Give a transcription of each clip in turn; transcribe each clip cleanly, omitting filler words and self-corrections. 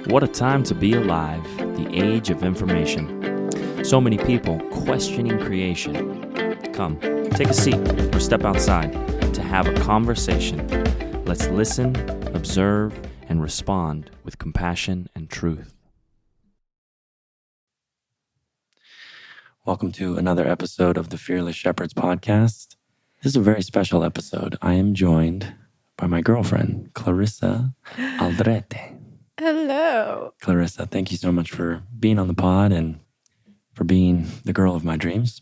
What a time to be alive, the age of information. So many people questioning creation. Come, take a seat or step outside to have a conversation. Let's listen, observe, and respond with compassion and truth. Welcome to another episode of the Fearless Shepherds podcast. This is a very special episode. I am joined by my girlfriend, Clarissa Aldrete. Hello. Clarissa, thank you so much for being on the pod and for being the girl of my dreams.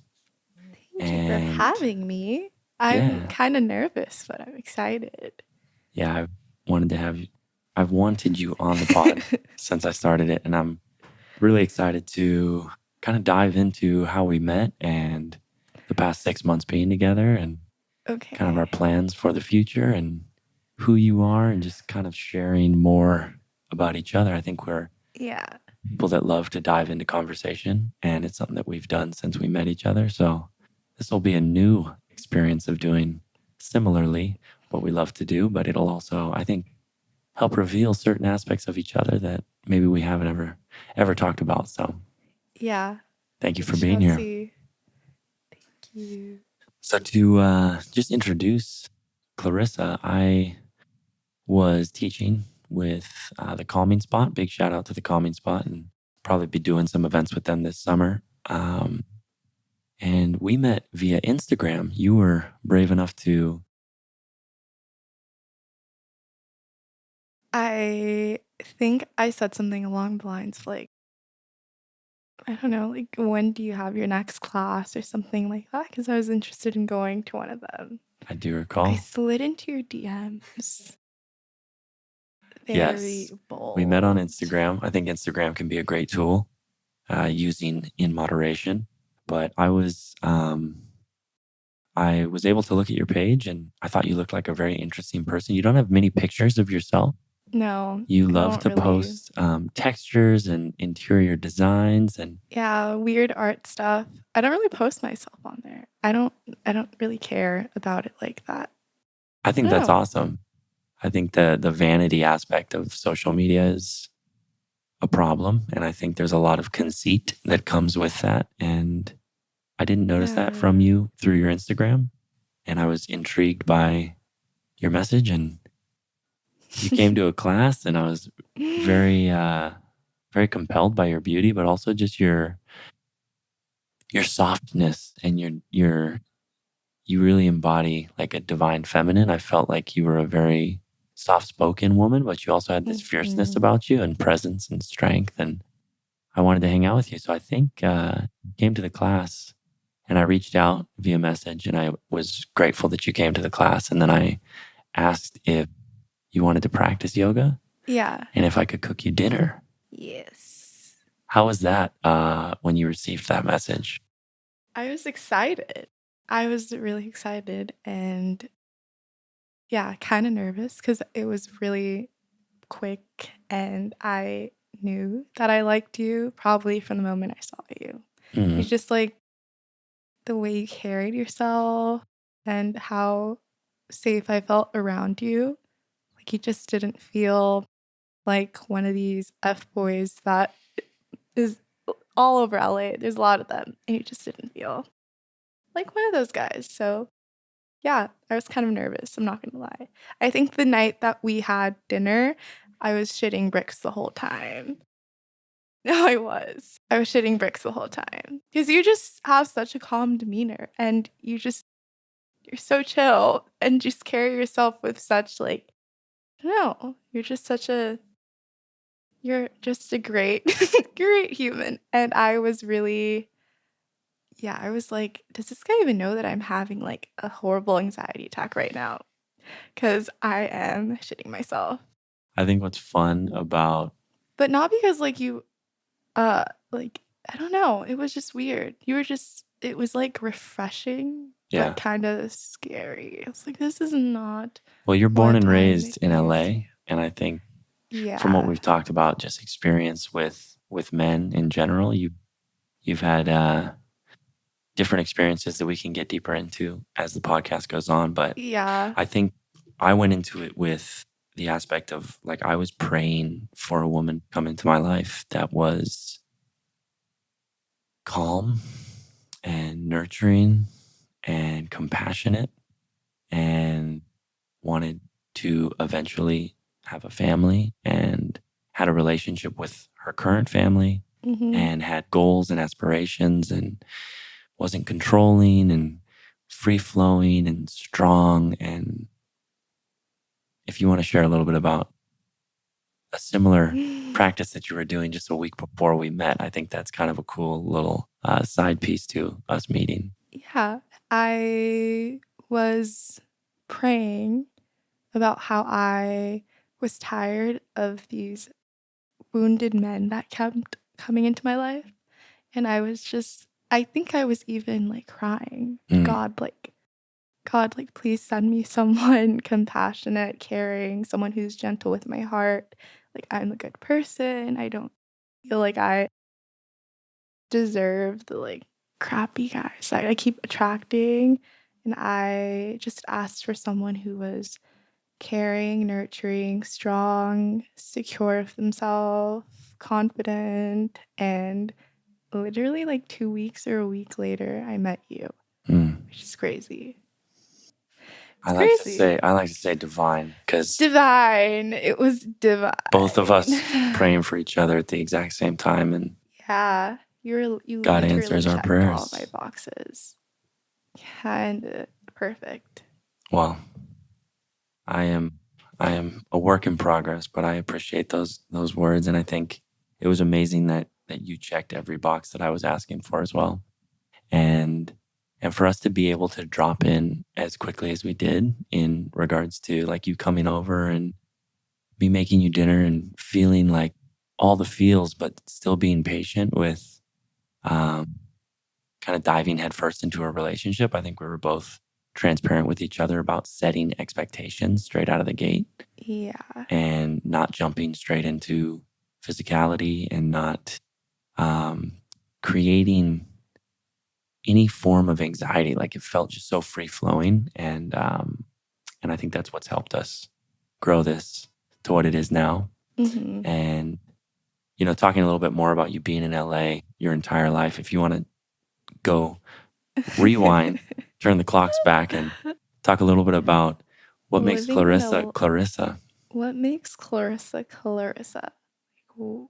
Thank you for having me. I'm kind of nervous, but I'm excited. Yeah, I've wanted you on the pod since I started it, and I'm really excited to kind of dive into how we met and the past 6 months being together and kind of our plans for the future and who you are and just kind of sharing more about each other. I think we're people that love to dive into conversation, and it's something that we've done since we met each other. So this will be a new experience of doing similarly what we love to do, but it'll also, I think, help reveal certain aspects of each other that maybe we haven't ever talked about. So thank you for being here. Thank you. So to just introduce Clarissa, I was teaching with the Calming Spot. Big shout out to the Calming Spot, and probably be doing some events with them this summer. And we met via Instagram. You were brave enough to... I think I said something along the lines of like, I don't know, like, when do you have your next class or something like that? Because I was interested in going to one of them. I do recall. I slid into your DMs. Very bold. We met on Instagram. I think Instagram can be a great tool using in moderation. But I was able to look at your page, and I thought you looked like a very interesting person. You don't have many pictures of yourself. No. You love to post textures and interior designs and weird art stuff. I don't really post myself on there. I don't really care about it like that. I think that's awesome. I think the vanity aspect of social media is a problem, and I think there's a lot of conceit that comes with that. And I didn't notice that from you through your Instagram, and I was intrigued by your message. And you came to a class, and I was very, very compelled by your beauty, but also just your softness and you really embody like a divine feminine. I felt like you were a very soft-spoken woman, but you also had this fierceness about you and presence and strength, and I wanted to hang out with you. So I think you came to the class, and I reached out via message, and I was grateful that you came to the class. And then I asked if you wanted to practice yoga. Yeah. And if I could cook you dinner. Yes. How was that when you received that message? I was excited. I was really excited and kind of nervous because it was really quick, and I knew that I liked you probably from the moment I saw you. Mm-hmm. It's just like the way you carried yourself and how safe I felt around you. Like, you just didn't feel like one of these F-boys that is all over LA. There's a lot of them, and you just didn't feel like one of those guys. So I was kind of nervous. I'm not going to lie. I think the night that we had dinner, I was shitting bricks the whole time. No, I was shitting bricks the whole time because you just have such a calm demeanor, and you're so chill and just carry yourself with such like, I don't know, you're just a great, great human. And I was really, I was like, does this guy even know that I'm having like a horrible anxiety attack right now? Because I am shitting myself. I think what's fun about... But not because like you, like, I don't know. It was just weird. It was like refreshing, but kind of scary. I was like, this is not... Well, you're born and raised in LA. And I think from what we've talked about, just experience with men in general, you've had different experiences that we can get deeper into as the podcast goes on. But I think I went into it with the aspect of like I was praying for a woman to come into my life that was calm and nurturing and compassionate and wanted to eventually have a family and had a relationship with her current family Mm-hmm. and had goals and aspirations and wasn't controlling and free flowing and strong. And if you want to share a little bit about a similar practice that you were doing just a week before we met, I think that's kind of a cool little side piece to us meeting. Yeah, I was praying about how I was tired of these wounded men that kept coming into my life. And I think I was even like crying. Mm, God, please send me someone compassionate, caring, someone who's gentle with my heart. Like, I'm a good person. I don't feel like I deserve the like crappy guys that I keep attracting. And I just asked for someone who was caring, nurturing, strong, secure of themselves, confident. And literally like 2 weeks or a week later, I met you, mm. which is crazy. It's I like crazy. to say divine because Divine. It was divine. both of us praying for each other at the exact same time, and Yeah. You God literally answers our checked all of my prayers. boxes. And perfect. Well, I am a work in progress, but I appreciate those words, and I think it was amazing that you checked every box that I was asking for as well, and for us to be able to drop in as quickly as we did in regards to like you coming over and me making you dinner and feeling like all the feels, but still being patient with um, kind of diving headfirst into a relationship. I think we were both transparent with each other about setting expectations straight out of the gate Yeah. and not jumping straight into physicality and not creating any form of anxiety. Like it felt just so free flowing, and I think that's what's helped us grow this to what it is now. Mm-hmm. And talking a little bit more about you being in LA your entire life. If you want to go rewind, turn the clocks back, and talk a little bit about what makes Living in Clarissa a Clarissa. What makes Clarissa Clarissa? Ooh,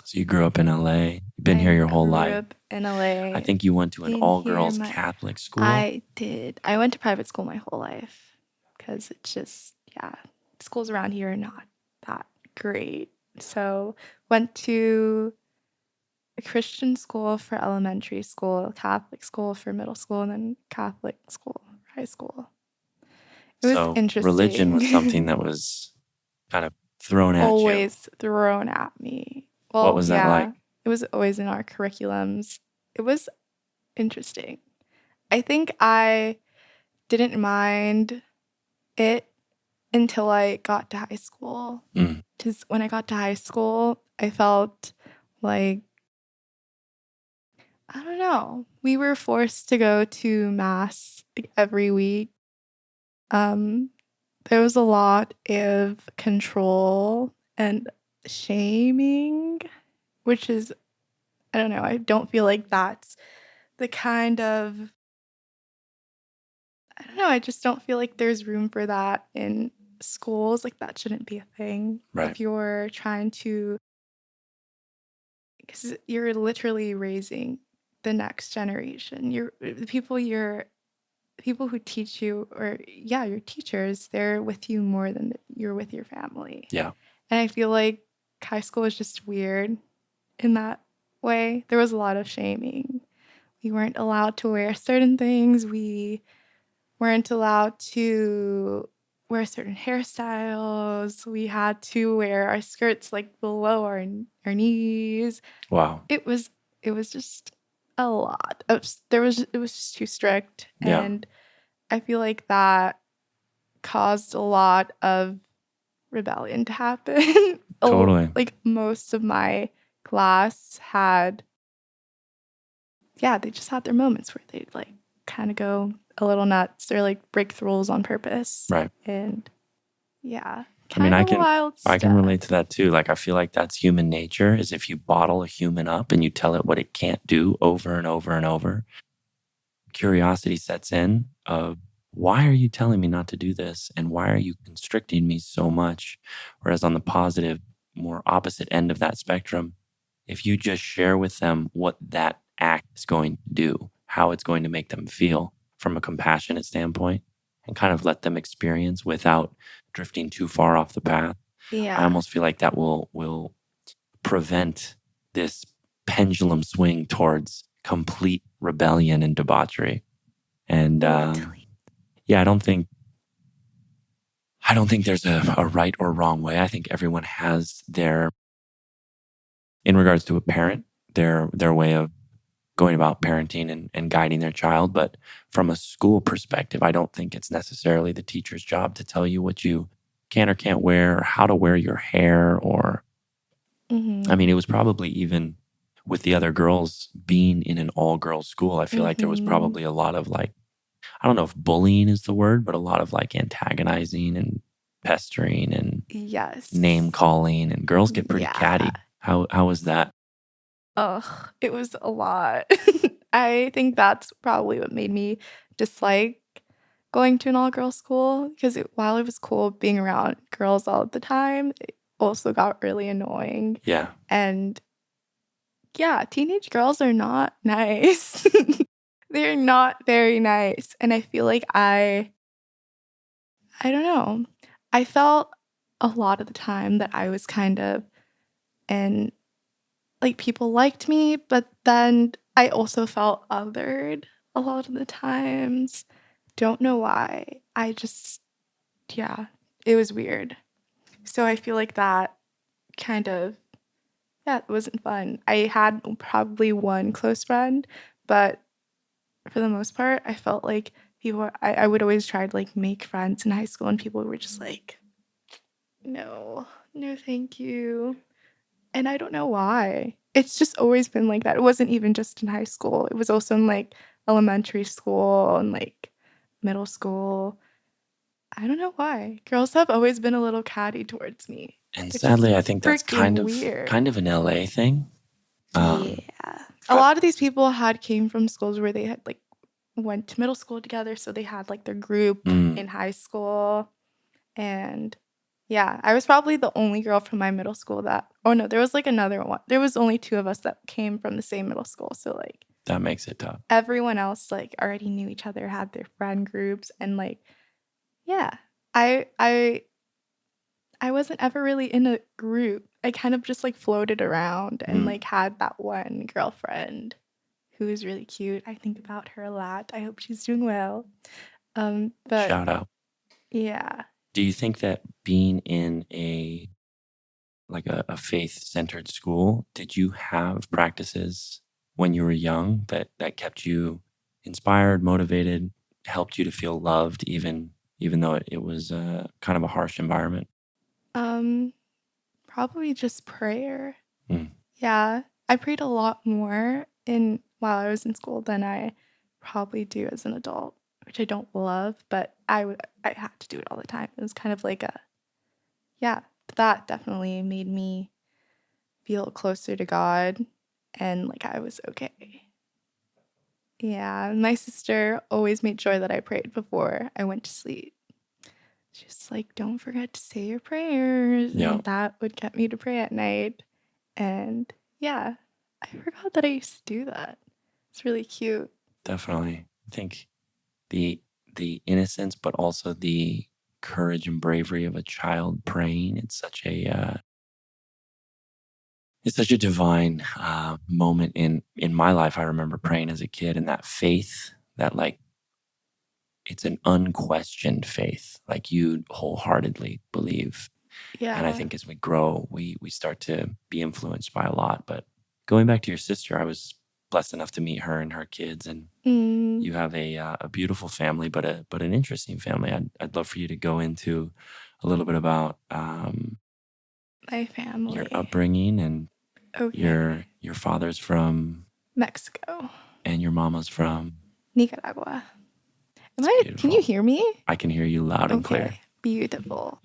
So you grew up in LA. You've been here I your whole grew life. up in I LA. think you went to an Been here all-girls my Catholic school. I did. I went to private school my whole life because it's just, yeah, schools around here are not that great. So went to a Christian school for elementary school, Catholic school for middle school, and then Catholic school for high school. It was So religion was something interesting. that was kind of thrown at you. Always thrown at me. What Well, was that like? yeah, it was always in our curriculums. It was interesting. I think I didn't mind it until I got to high school. Mm, Because when I got to high school, I felt like, I don't know, we were forced to go to mass like, every week. Um, there was a lot of control and shaming, which is, I don't know, I don't feel like that's the kind of, I don't know, I just don't feel like there's room for that in schools. Like, that shouldn't be a thing. right. If you're trying to, because you're literally raising the next generation. The people who teach you, or yeah, your teachers, they're with you more than you're with your family. Yeah. And I feel like high school was just weird in that way. There was a lot of shaming. We weren't allowed to wear certain things. We weren't allowed to wear certain hairstyles. We had to wear our skirts like below our knees. Wow. It was just a lot. It was just too strict, Yeah. and I feel like that caused a lot of rebellion to happen. Totally. Like most of my class had, yeah, they just had their moments where they'd kind of go a little nuts or break the rules on purpose. Right. And Yeah. I mean, Kind of wild I can stuff. relate to that too. Like, I feel like that's human nature, is if you bottle a human up and you tell it what it can't do over and over and over, curiosity sets in of, why are you telling me not to do this? And why are you constricting me so much? Whereas on the positive, more opposite end of that spectrum, if you just share with them what that act is going to do, how it's going to make them feel from a compassionate standpoint, and kind of let them experience without drifting too far off the path, I Yeah. almost feel like that will prevent this pendulum swing towards complete rebellion and debauchery. And Totally. yeah, I don't think there's a right or wrong way. I think everyone has their, in regards to a parent, their way of going about parenting and guiding their child. But from a school perspective, I don't think it's necessarily the teacher's job to tell you what you can or can't wear, or how to wear your hair, or I mean, it was probably even with the other girls being in an all girls school, I feel like there was probably a lot of like, I don't know if bullying is the word, but a lot of like antagonizing and pestering and Yes. name calling, and girls get pretty Yeah. catty. How was that? Ugh, it was a lot. I think that's probably what made me dislike going to an all-girls school, because while it was cool being around girls all the time, it also got really annoying. Yeah. And yeah, teenage girls are not nice. They're not very nice. And I feel like I don't know. I felt a lot of the time that I was kind of in, like, people liked me, but then I also felt othered a lot of the times. Don't know why. Yeah, it was weird. So I feel like that kind of, yeah, it wasn't fun. I had probably one close friend, but for the most part, I felt like I would always try to like make friends in high school, and people were just like, no, no, thank you. And I don't know why. It's just always been like that. It wasn't even just in high school. It was also in like elementary school and like middle school. I don't know why. Girls have always been a little catty towards me, And which is sadly, I think that's freaking weird. kind of an LA thing. Yeah. A lot of these people came from schools where they had like went to middle school together, so they had like their group in high school. And yeah, I was probably the only girl from my middle school that, oh no, there was like another one. There was only two of us that came from the same middle school. So like that makes it tough. everyone else like already knew each other, had their friend groups, and like, yeah, I wasn't ever really in a group. I kind of just like floated around and like had that one girlfriend who is really cute. I think about her a lot. I hope she's doing well. But Shout out. yeah. Do you think that being in a faith-centered school, did you have practices when you were young that kept you inspired, motivated, helped you to feel loved, even though it was kind of a harsh environment? Probably just prayer. Yeah, I prayed a lot more in while I was in school than I probably do as an adult, which I don't love, but I had to do it all the time. It was kind of like a, yeah, that definitely made me feel closer to God and like I was okay. Yeah, my sister always made sure that I prayed before I went to sleep. She's like, don't forget to say your prayers. Yeah. And that would get me to pray at night. And yeah, I forgot that I used to do that. It's really cute. Definitely. I think the innocence, but also the courage and bravery of a child praying, it's such a divine moment in my life. I remember praying as a kid, and that faith, that like, it's an unquestioned faith, like you wholeheartedly believe. Yeah. And I think as we grow, we start to be influenced by a lot. But going back to your sister, I was blessed enough to meet her and her kids, and you have a beautiful family, but an interesting family. I'd love for you to go into a little bit about my family, your upbringing, and okay. your father's from Mexico, and your mama's from Nicaragua. Can beautiful. you hear me? I can hear you loud and clear. Beautiful.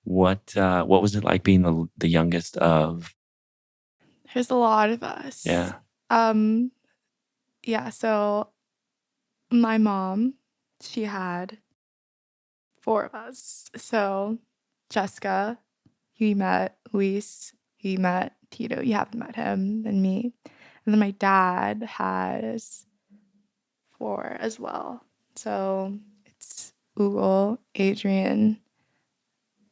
What was it like being the youngest of? There's a lot of us. Yeah. Yeah, so my mom, she had 4 of us. So Jessica, you met, Luis, you met, Tito, you haven't met him, and me. And then my dad has 4 as well. So it's Hugo, Adrian,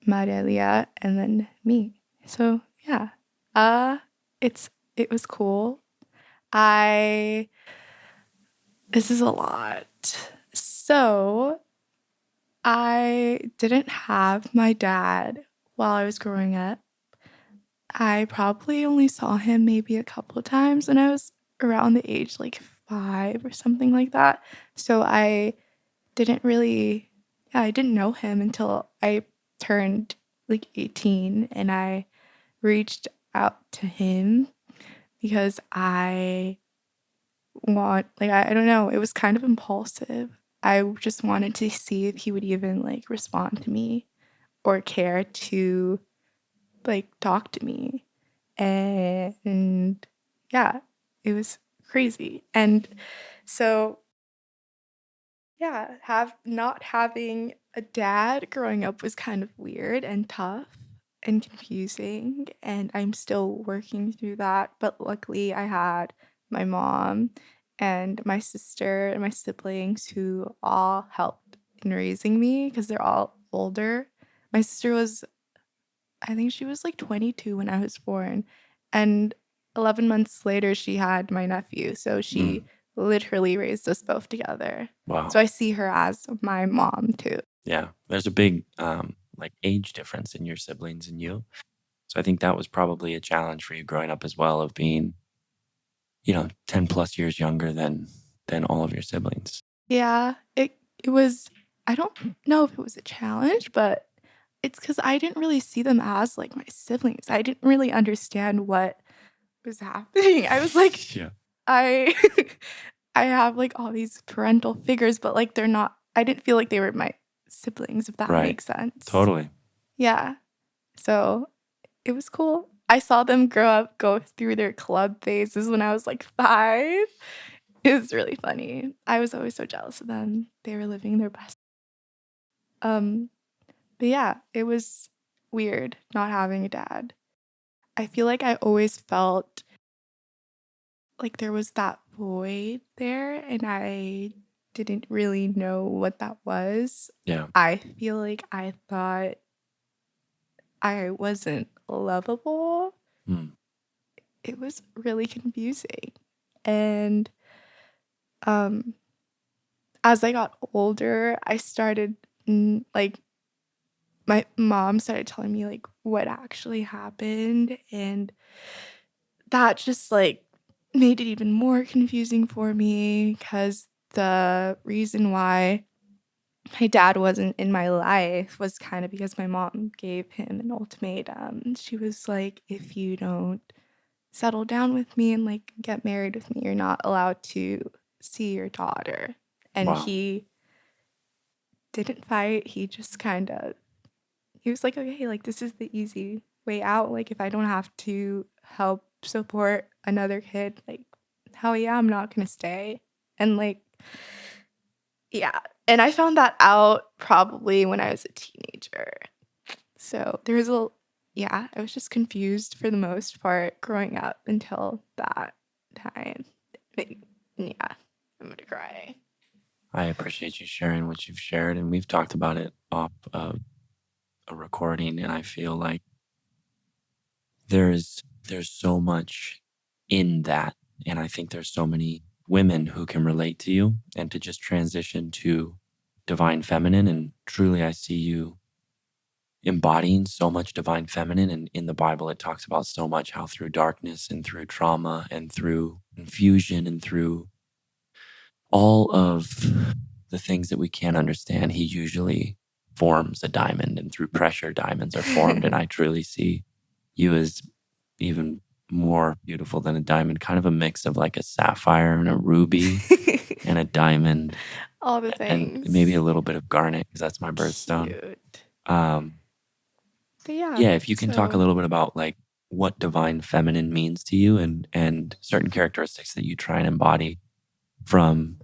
Marelia, and then me. So yeah. It was cool. This is a lot. So I didn't have my dad while I was growing up. I probably only saw him maybe a couple of times when I was around the age like 5 or something like that. So didn't really, I didn't know him until I turned like 18 and I reached out to him because I don't know, it was kind of impulsive. I just wanted to see if he would even like respond to me or care to like talk to me. And yeah, it was crazy. And so yeah, not having a dad growing up was kind of weird and tough and confusing, and I'm still working through that, but luckily I had my mom and my sister and my siblings who all helped in raising me because they're all older. My sister was I think she was like 22 when I was born, and 11 months later she had my nephew, so she literally raised us both together. Wow. So I see her as my mom too. Yeah. There's a big like age difference in your siblings and you. So I think that was probably a challenge for you growing up as well, of being, 10 plus years younger than all of your siblings. Yeah, it was I don't know if it was a challenge, but it's because I didn't really see them as like my siblings. I didn't really understand what was happening. I was like, Yeah. I I have like all these parental figures, but like they're not I didn't feel like they were my siblings, if that Right. makes sense. Totally. Yeah. So it was cool. I saw them go through their club phases when I was like 5. It was really funny. I was always so jealous of them. They were living their best. But yeah, it was weird not having a dad. I feel like I always felt like there was that void there and I didn't really know what that was. Yeah. I feel like I thought I wasn't lovable. Mm. It was really confusing. And as I got older, I started like my mom started telling me like what actually happened, and that just like made it even more confusing for me because the reason why my dad wasn't in my life was kind of because my mom gave him an ultimatum. She was like, if you don't settle down with me and like get married with me, you're not allowed to see your daughter. And Wow. he didn't fight. He was like, okay, like this is the easy way out. Like if I don't have to help support another kid, like hell yeah, I'm not gonna stay. And like, yeah. And I found that out probably when I was a teenager. So yeah, I was just confused for the most part growing up until that time. But, yeah, I'm gonna cry. I appreciate you sharing what you've shared, and we've talked about it off of a recording, and I feel like there's so much in that, and I think there's so many women who can relate to you, and to just transition to divine feminine. And truly, I see you embodying so much divine feminine. And in the Bible, it talks about so much how through darkness and through trauma and through confusion and through all of the things that we can't understand, he usually forms a diamond, and through pressure, diamonds are formed. And I truly see you as even more beautiful than a diamond, kind of a mix of like a sapphire and a ruby and a diamond. All the and things. maybe a little bit of garnet because that's my birthstone. Cute. Um, But yeah. yeah, if you can talk a So little bit about like what divine feminine means to you and certain characteristics that you try and embody from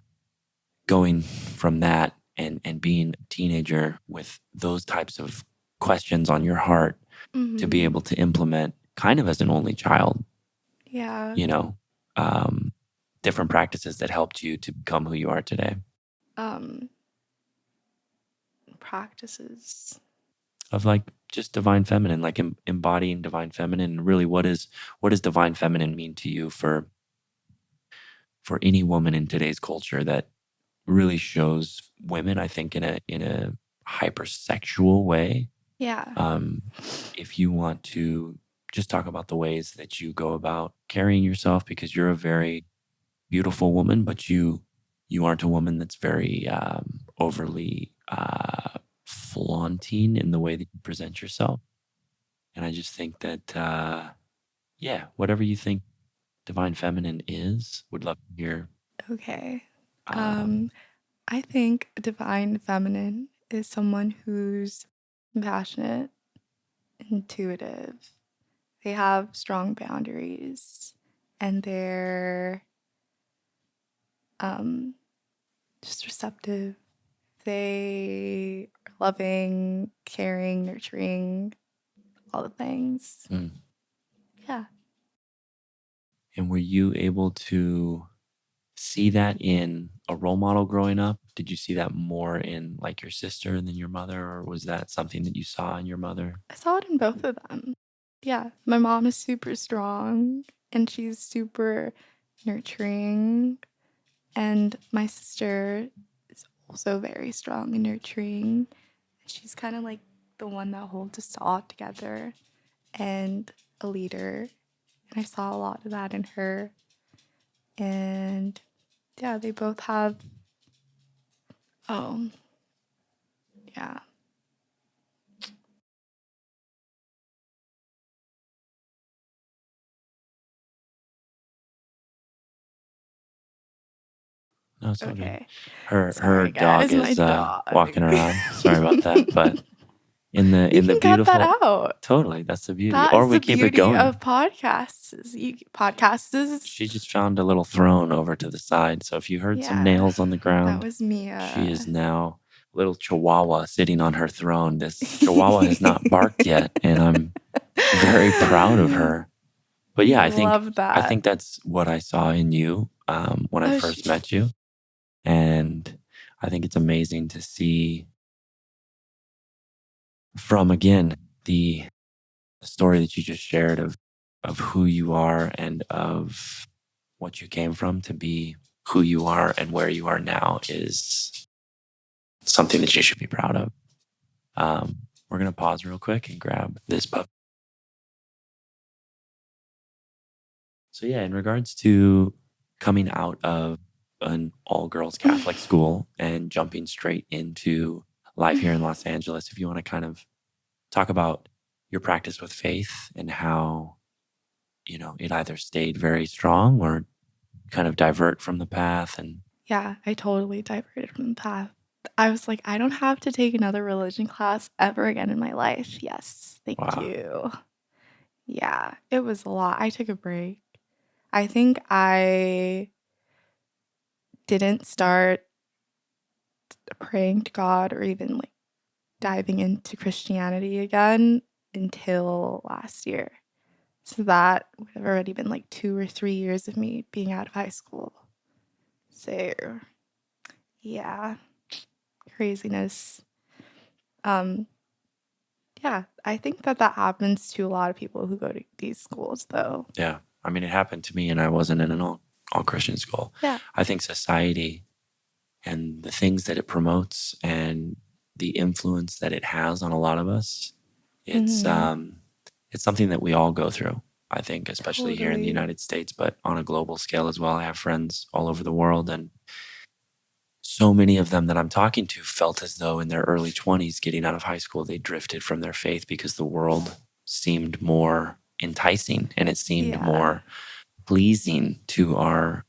going from that and being a teenager with those types of questions on your heart to be mhm. able to implement kind of as an only child, Yeah. you know, different practices that helped you to become who you are today. Um practices. Of like just divine feminine, like embodying divine feminine. And really, what does divine feminine mean to you for any woman in today's culture that really shows women, I think, in a hypersexual way. Yeah. If you want to just talk about the ways that you go about carrying yourself, because you're a very beautiful woman, but you aren't a woman that's very overly flaunting in the way that you present yourself. And I just think that yeah, whatever you think divine feminine is, would love to hear. Okay. Um, I think divine feminine is someone who's compassionate, intuitive. They have strong boundaries and they're um just receptive. They are loving, caring, nurturing, all the things. mm. Yeah. And were you able to see that in a role model growing up? Did you see that more in like your sister than your mother, or was that something that you saw in your mother? I saw it in both of them. Yeah. My mom is super strong and she's super nurturing. And my sister is also very strong and nurturing. She's kind of like the one that holds us all together and a leader. And I saw a lot of that in her. And yeah, they both have, oh, yeah. No, it's all good. Okay. Her Sorry, dog guys, my is dog. walking around. Sorry about that, but You in the can cut that beautiful, out. totally, that's the beauty. That Or is we the keep it beauty going. of podcasts. Podcasts. She just found a little throne over to the side. So if you heard some Yeah, nails on the that ground, was she is Mia. now little Chihuahua sitting on her throne. This Chihuahua has not barked yet, and I'm very proud of her. But yeah, Love I that. think that's what I saw in you when I Oh, first met you, and I think it's amazing to see from again the story that you just shared of who you are and of what you came from to be who you are and where you are now is something that you should be proud of. We're gonna pause real quick and grab this pup. So yeah, in regards to coming out of an all girls Catholic school and jumping straight into life here in Los Angeles, if you want to kind of talk about your practice with faith and how, you know, it either stayed very strong or kind of divert from the path and Yeah, I totally diverted from the path. I was like, I don't have to take another religion class ever again in my life. Yes, thank wow. you. Yeah, it was a lot. I took a break. I think I didn't start praying to God or even like diving into Christianity again until last year. So that would have already been like 2 or 3 years of me being out of high school. So yeah, craziness. Um, yeah, I think that that happens to a lot of people who go to these schools, though. Yeah. I mean, it happened to me and I wasn't in an all Christian school. Yeah. I think society and the things that it promotes and the influence that it has on a lot of us, Hmm. it's something that we all go through. I think, especially here in the Totally. United States, but on a global scale as well. I have friends all over the world, and so many of them that I'm talking to felt as though in their early 20s, getting out of high school, they drifted from their faith because the world seemed more enticing and it seemed Yeah. more pleasing to our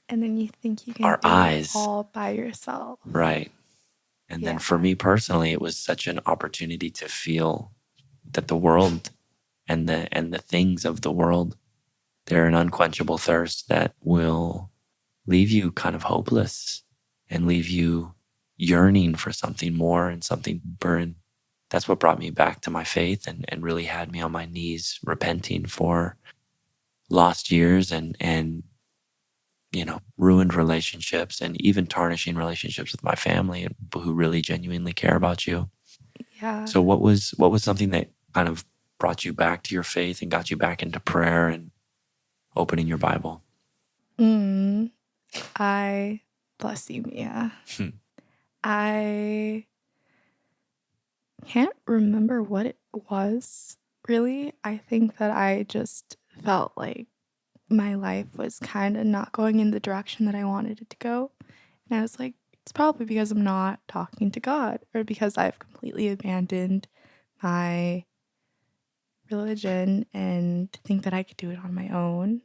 And then you think you can our do it eyes. all by yourself. Right. And then for me personally, it was such an opportunity to feel that the world and the things of the world, they're an unquenchable thirst that will leave you kind of hopeless and leave you yearning for something more and something deeper. And that's what brought me back to my faith and really had me on my knees repenting for lost years and ruined relationships and even tarnishing relationships with my family and people who really genuinely care about you. Yeah. So what was something that kind of brought you back to your faith and got you back into prayer and opening your Bible? I bless you, Mia. I can't remember what it was really. I think that I just felt like my life was kind of not going in the direction that I wanted it to go. And I was like, it's probably because I'm not talking to God or because I've completely abandoned my religion and think that I could do it on my own.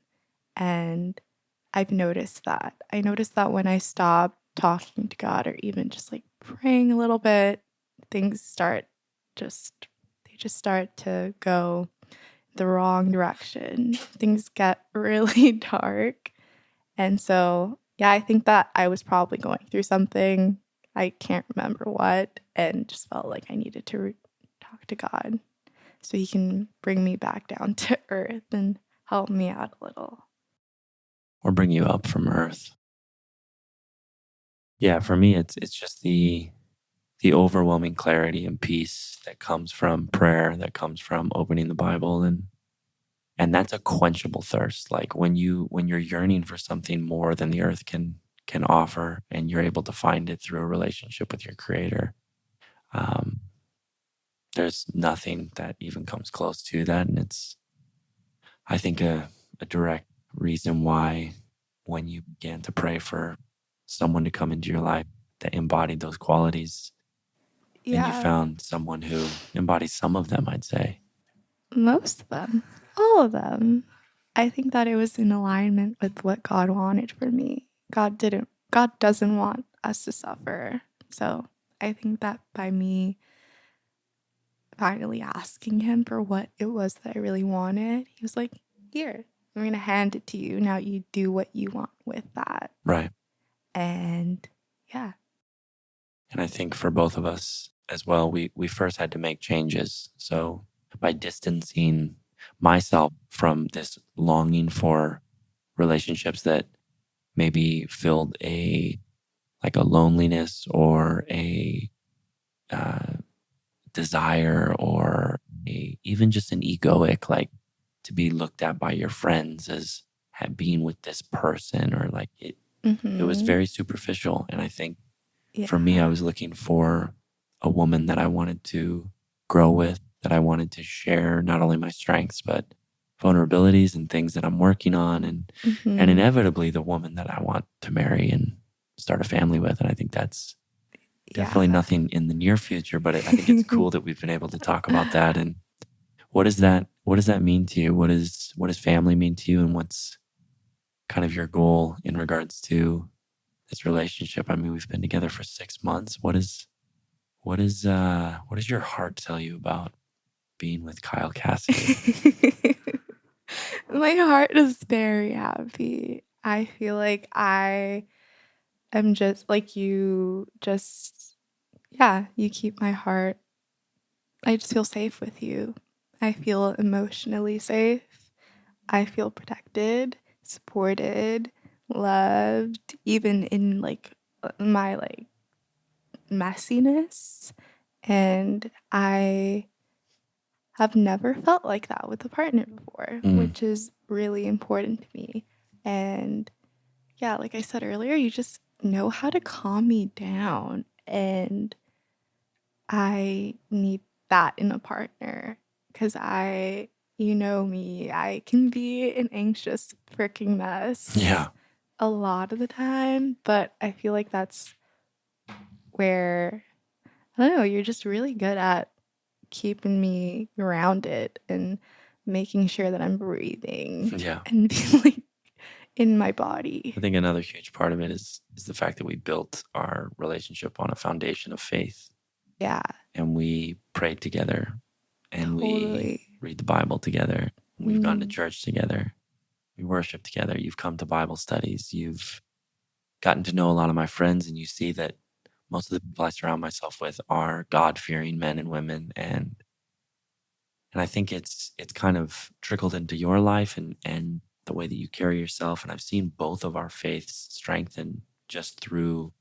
And I've noticed that. I noticed that when I stop talking to God or even just like praying a little bit, things just start to go the wrong direction. Things get really dark. And so, yeah, I think that I was probably going through something. I can't remember what, and just felt like I needed to talk to God so he can bring me back down to earth and help me out a little. Or bring you up from earth. Yeah, for me, it's just the overwhelming clarity and peace that comes from prayer, that comes from opening the Bible, and that's a quenchable thirst. Like when you're yearning for something more than the earth can offer, and you're able to find it through a relationship with your Creator. There's nothing that even comes close to that, and it's, I think, a direct reason why when you began to pray for someone to come into your life that embodied those qualities, and you Yeah, found someone who embodies some of them, I'd say. most of them, all of them. I think that it was in alignment with what God wanted for me. God doesn't want us to suffer. So I think that by me finally asking him for what it was that I really wanted, he was like, here, I'm going to hand it to you. Now you do what you want with that. Right. And yeah. And I think for both of us as well, we first had to make changes. So by distancing myself from this longing for relationships that maybe filled a loneliness or a uh, desire or even just an egoic, like to be looked at by your friends as being with this person, or like it was very superficial. And I think for me, I was looking for a woman that I wanted to grow with, that I wanted to share not only my strengths, but vulnerabilities and things that I'm working on, and inevitably the woman that I want to marry and start a family with. And I think that's definitely nothing in the near future, but I think it's cool that we've been able to talk about that. And what does that mean to you? What does family mean to you? And what's kind of your goal in regards to this relationship? I mean, we've been together for 6 months. What does your heart tell you about being with Kyle Cassidy? My heart is very happy. I feel like I am just like you, you keep my heart. I just feel safe with you. I feel emotionally safe. I feel protected, supported, loved, even in my messiness. And I have never felt like that with a partner before, which is really important to me. And yeah, like I said earlier, you just know how to calm me down. And I need that in a partner because you know me, I can be an anxious freaking mess. Yeah. A lot of the time, but I feel like that's where, I don't know, you're just really good at keeping me grounded and making sure that I'm breathing. Yeah. And feeling in my I body. think another huge part of it is the fact that we built our relationship on a foundation of faith, Yeah, and we prayed together, and we totally. read the Bible together, and we've gone to Mm, church together. We worship together. You've come to Bible studies. You've gotten to know a lot of my friends, and you see that most of the people I surround myself with are God-fearing men and women, and I think it's kind of trickled into your life and the way that you carry yourself. And I've seen both of our faiths strengthen just through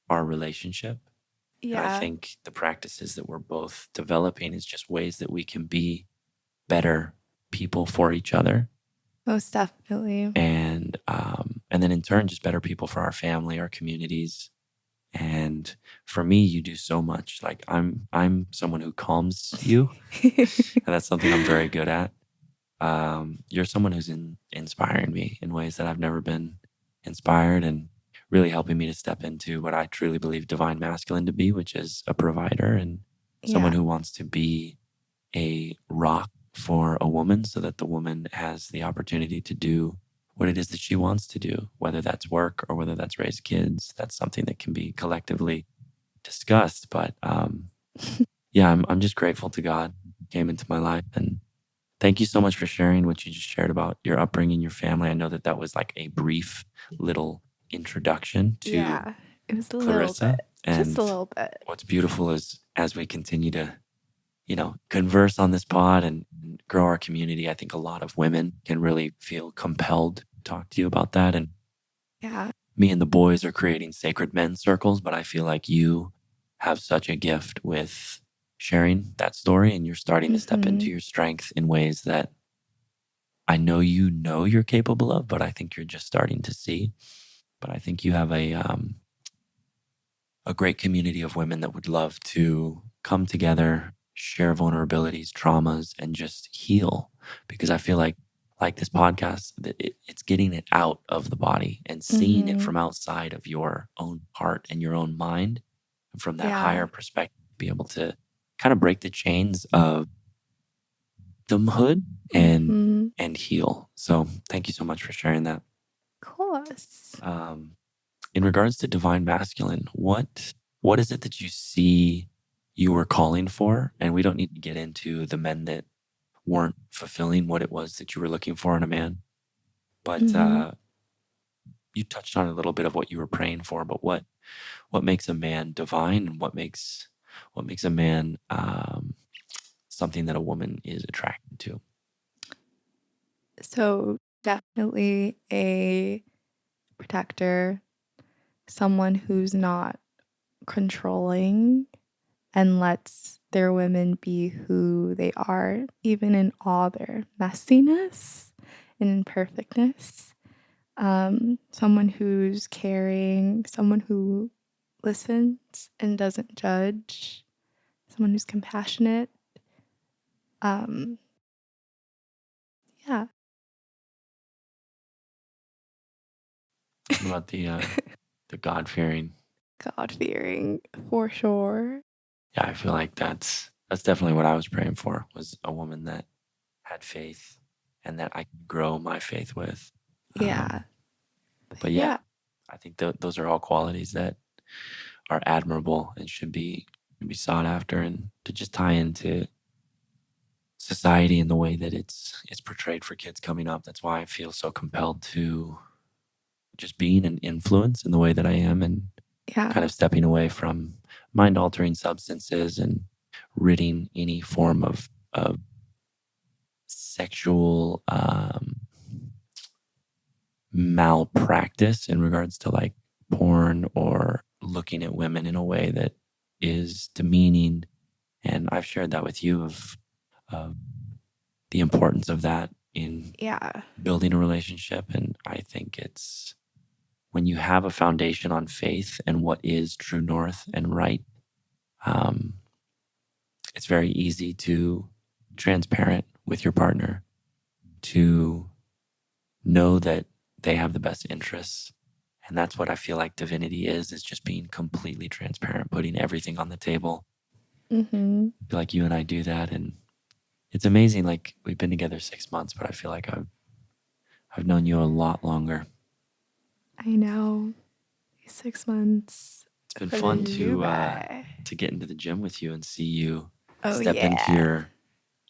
our relationship. And I yeah, think the practices that we're both developing is just ways that we can be better people for each other, most definitely. and then in turn, just better people for our family, our communities. And for me, you do so much. Like I'm someone who calms you, and that's something I'm very good at. You're someone who's inspiring me in ways that I've never been inspired, and really helping me to step into what I truly believe divine masculine to be, which is a provider and someone Yeah, who wants to be a rock for a woman so that the woman has the opportunity to do what it is that she wants to do, whether that's work or whether that's raise kids. That's something that can be collectively discussed. But yeah, I'm just grateful to God who came into my life, and thank you so much for sharing what you just shared about your upbringing, your family. I know that that was like a brief little introduction to yeah. It was a little bit, Clarissa. just a And little bit. what's beautiful is as we continue to, converse on this pod and grow our community, I think a lot of women can really feel compelled to talk to you about that. And Yeah. me and the boys are creating sacred men's circles, but I feel like you have such a gift with sharing that story, and you're starting to step Mm-hmm. into your strength in ways that I know you're capable of, but I think you're just starting to see. But I think you have a great community of women that would love to come together, share vulnerabilities, traumas, and just heal. Because I feel like this podcast, that it's getting it out of the body and seeing it Mm-hmm. from outside of your own heart and your own mind, and from that Yeah. higher perspective, be able to kind of break the chains of victimhood Mm-hmm. and heal. So thank you so much for sharing that. Of course. Um, in regards to divine masculine, what is it that you see you were calling for? And we don't need to get into the men that weren't fulfilling what it was that you were looking for in a man, but Mm-hmm. you touched on a little bit of what you were praying for. But what makes a man divine, and what makes a man something that a woman is attracted to? So definitely a protector, someone who's not controlling and lets their women be who they are, even in all their messiness and imperfectness. Someone who's caring, someone who listens and doesn't judge, someone who's compassionate. Um, yeah, What about the God fearing? God fearing for sure. Yeah, I feel like that's definitely what I was praying for, was a woman that had faith and that I could grow my faith with. Yeah, But yeah, yeah, I think those are all qualities that are admirable and should be sought after, and to just tie into society in the way that it's portrayed for kids coming up. That's why I feel so compelled to just being an influence in the way that I am, and kind yeah, of stepping away from mind altering substances and ridding any form of sexual malpractice in regards to like porn or looking at women in a way that is demeaning. And I've shared that with you of the importance of that in yeah. building a relationship. And I think it's when you have a foundation on faith and what is true north and right, um, it's very easy to transparent with your partner, to know that they have the best interests. And that's what I feel like divinity is just being completely transparent, putting everything on the table. Mm-hmm. I feel like you and I do that, and it's amazing. Like we've been together 6 months, but I feel like I've known you a lot longer. I know. 6 months It's been fun flew by. to get into the gym with you and see you Oh, step into yeah.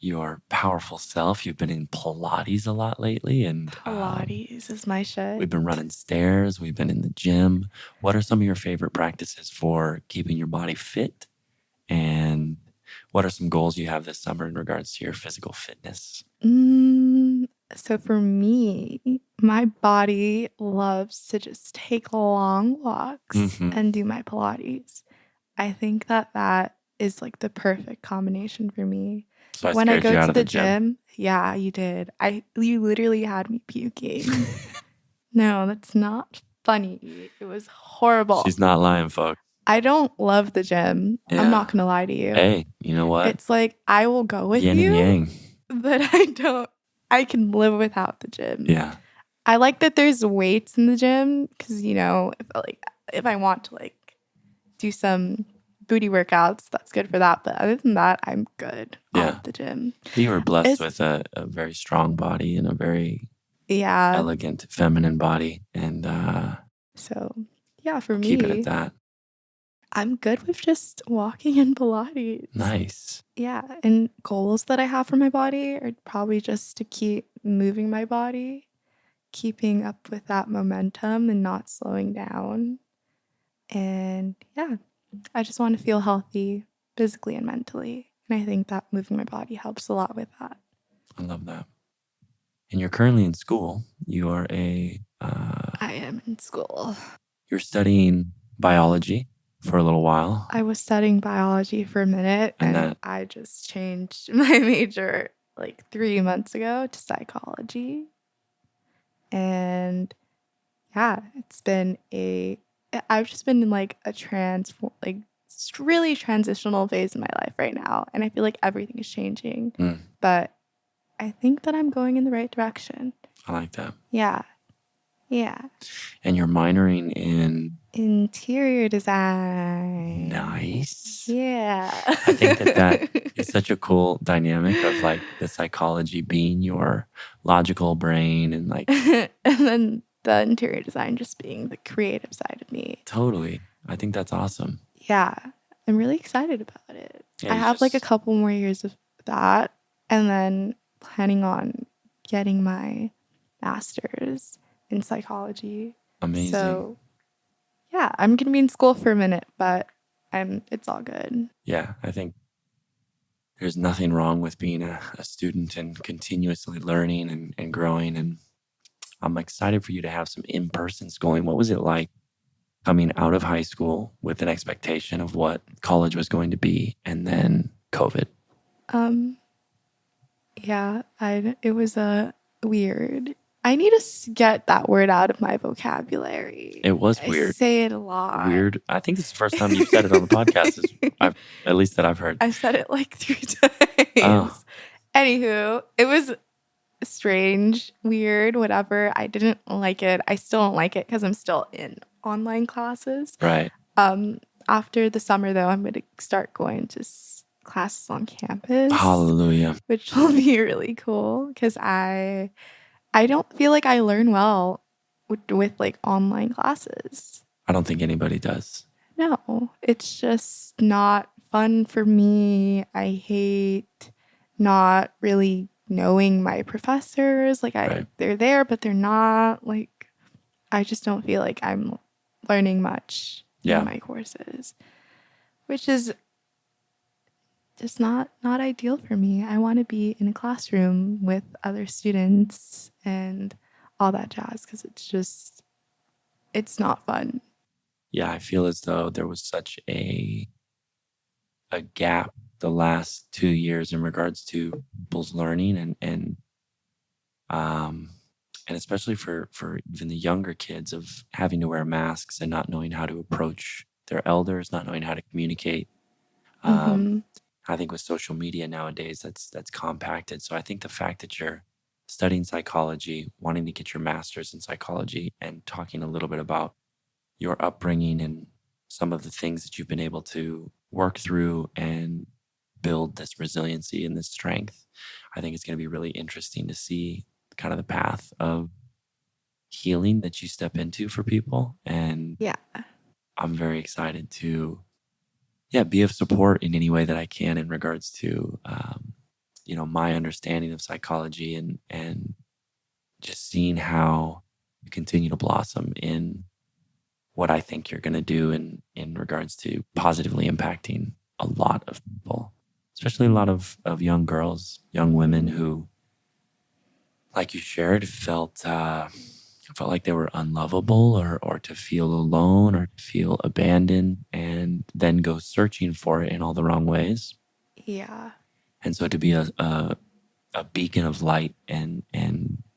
your powerful self. You've been in Pilates a lot lately, and Pilates is my shit. we've been running stairs. We've been in the gym. What are some of your favorite practices for keeping your body fit? And what are some goals you have this summer in regards to your physical fitness? So for me, my body loves to just take long walks Mhm. and do my Pilates. I think that is like the perfect combination for me. So I When I scared go you out to of the the gym. gym, yeah, you did. You literally had me puking. No, that's not funny. It was horrible. She's not lying, folks. I don't love the gym. Yeah. I'm not gonna lie to you. Hey, you know what? It's like I will go with Yin and you, yang. but I can live without the gym. Yeah. I like that there's weights in the gym because, you know, if I want to like do some booty workouts, that's good for that. But other than that, I'm good Yeah. at the gym. You were blessed It's- with a very strong body and a very Yeah. elegant feminine body. And So yeah, for keep it me, at that. I'm good with just walking and Pilates. Nice. Yeah. And goals that I have for my body are probably just to keep moving my body, keeping up with that momentum and not slowing down. And yeah, I just want to feel healthy physically and mentally. And I think that moving my body helps a lot with that. I love that. And you're currently in school. You are I am in school. you're studying biology for a little while. I was studying biology for a minute and I just changed my major like 3 months ago to psychology. And yeah, I've just been in like really transitional phase in my life right now. And I feel like everything is changing. But I think that I'm going in the right direction. I like that. Yeah. Yeah. And you're minoring in interior design. Nice. Yeah. I think that is such a cool dynamic of like the psychology being your logical brain and like and then the interior design just being the creative side of me. Totally. I think that's awesome. Yeah. I'm really excited about it. Yeah, I have like a couple more years of that and then planning on getting my master's in psychology. Amazing. So yeah, I'm going to be in school for a minute, but it's all good. Yeah, I think there's nothing wrong with being a student and continuously learning and growing. And I'm excited for you to have some in-person schooling. What was it like coming out of high school with an expectation of what college was going to be and then COVID? Yeah, it was weird. I need to get that word out of my vocabulary. It was weird. I say it a lot. Weird. I think this is the first time you've said it on the podcast, at least that I've heard. I've said it like 3 times. Oh. Anywho, it was strange, weird, whatever. I didn't like it. I still don't like it because I'm still in online classes. Right. After the summer, though, I'm going to start going to classes on campus. Hallelujah. Which will be really cool because I don't feel like I learn well with like online classes. I don't think anybody does. No, it's just not fun for me. I hate not really knowing my professors. Like they're there, but they're not. Like I just don't feel like I'm learning much in my courses, which is just not ideal for me. I want to be in a classroom with other students and all that jazz because it's not fun. Yeah, I feel as though there was such a gap the last 2 years in regards to people's learning and especially for even the younger kids of having to wear masks and not knowing how to approach their elders, not knowing how to communicate. I think with social media nowadays, that's compacted. So I think the fact that you're studying psychology, wanting to get your master's in psychology, and talking a little bit about your upbringing and some of the things that you've been able to work through and build this resiliency and this strength, I think it's going to be really interesting to see kind of the path of healing that you step into for people. And Yeah. I'm very excited to, be of support in any way that I can in regards to, my understanding of psychology and just seeing how you continue to blossom in what I think you're going to do in regards to positively impacting a lot of people, especially a lot of young girls, young women who, like you shared, felt like they were unlovable or to feel alone or to feel abandoned and then go searching for it in all the wrong ways. Yeah. And so to be a beacon of light and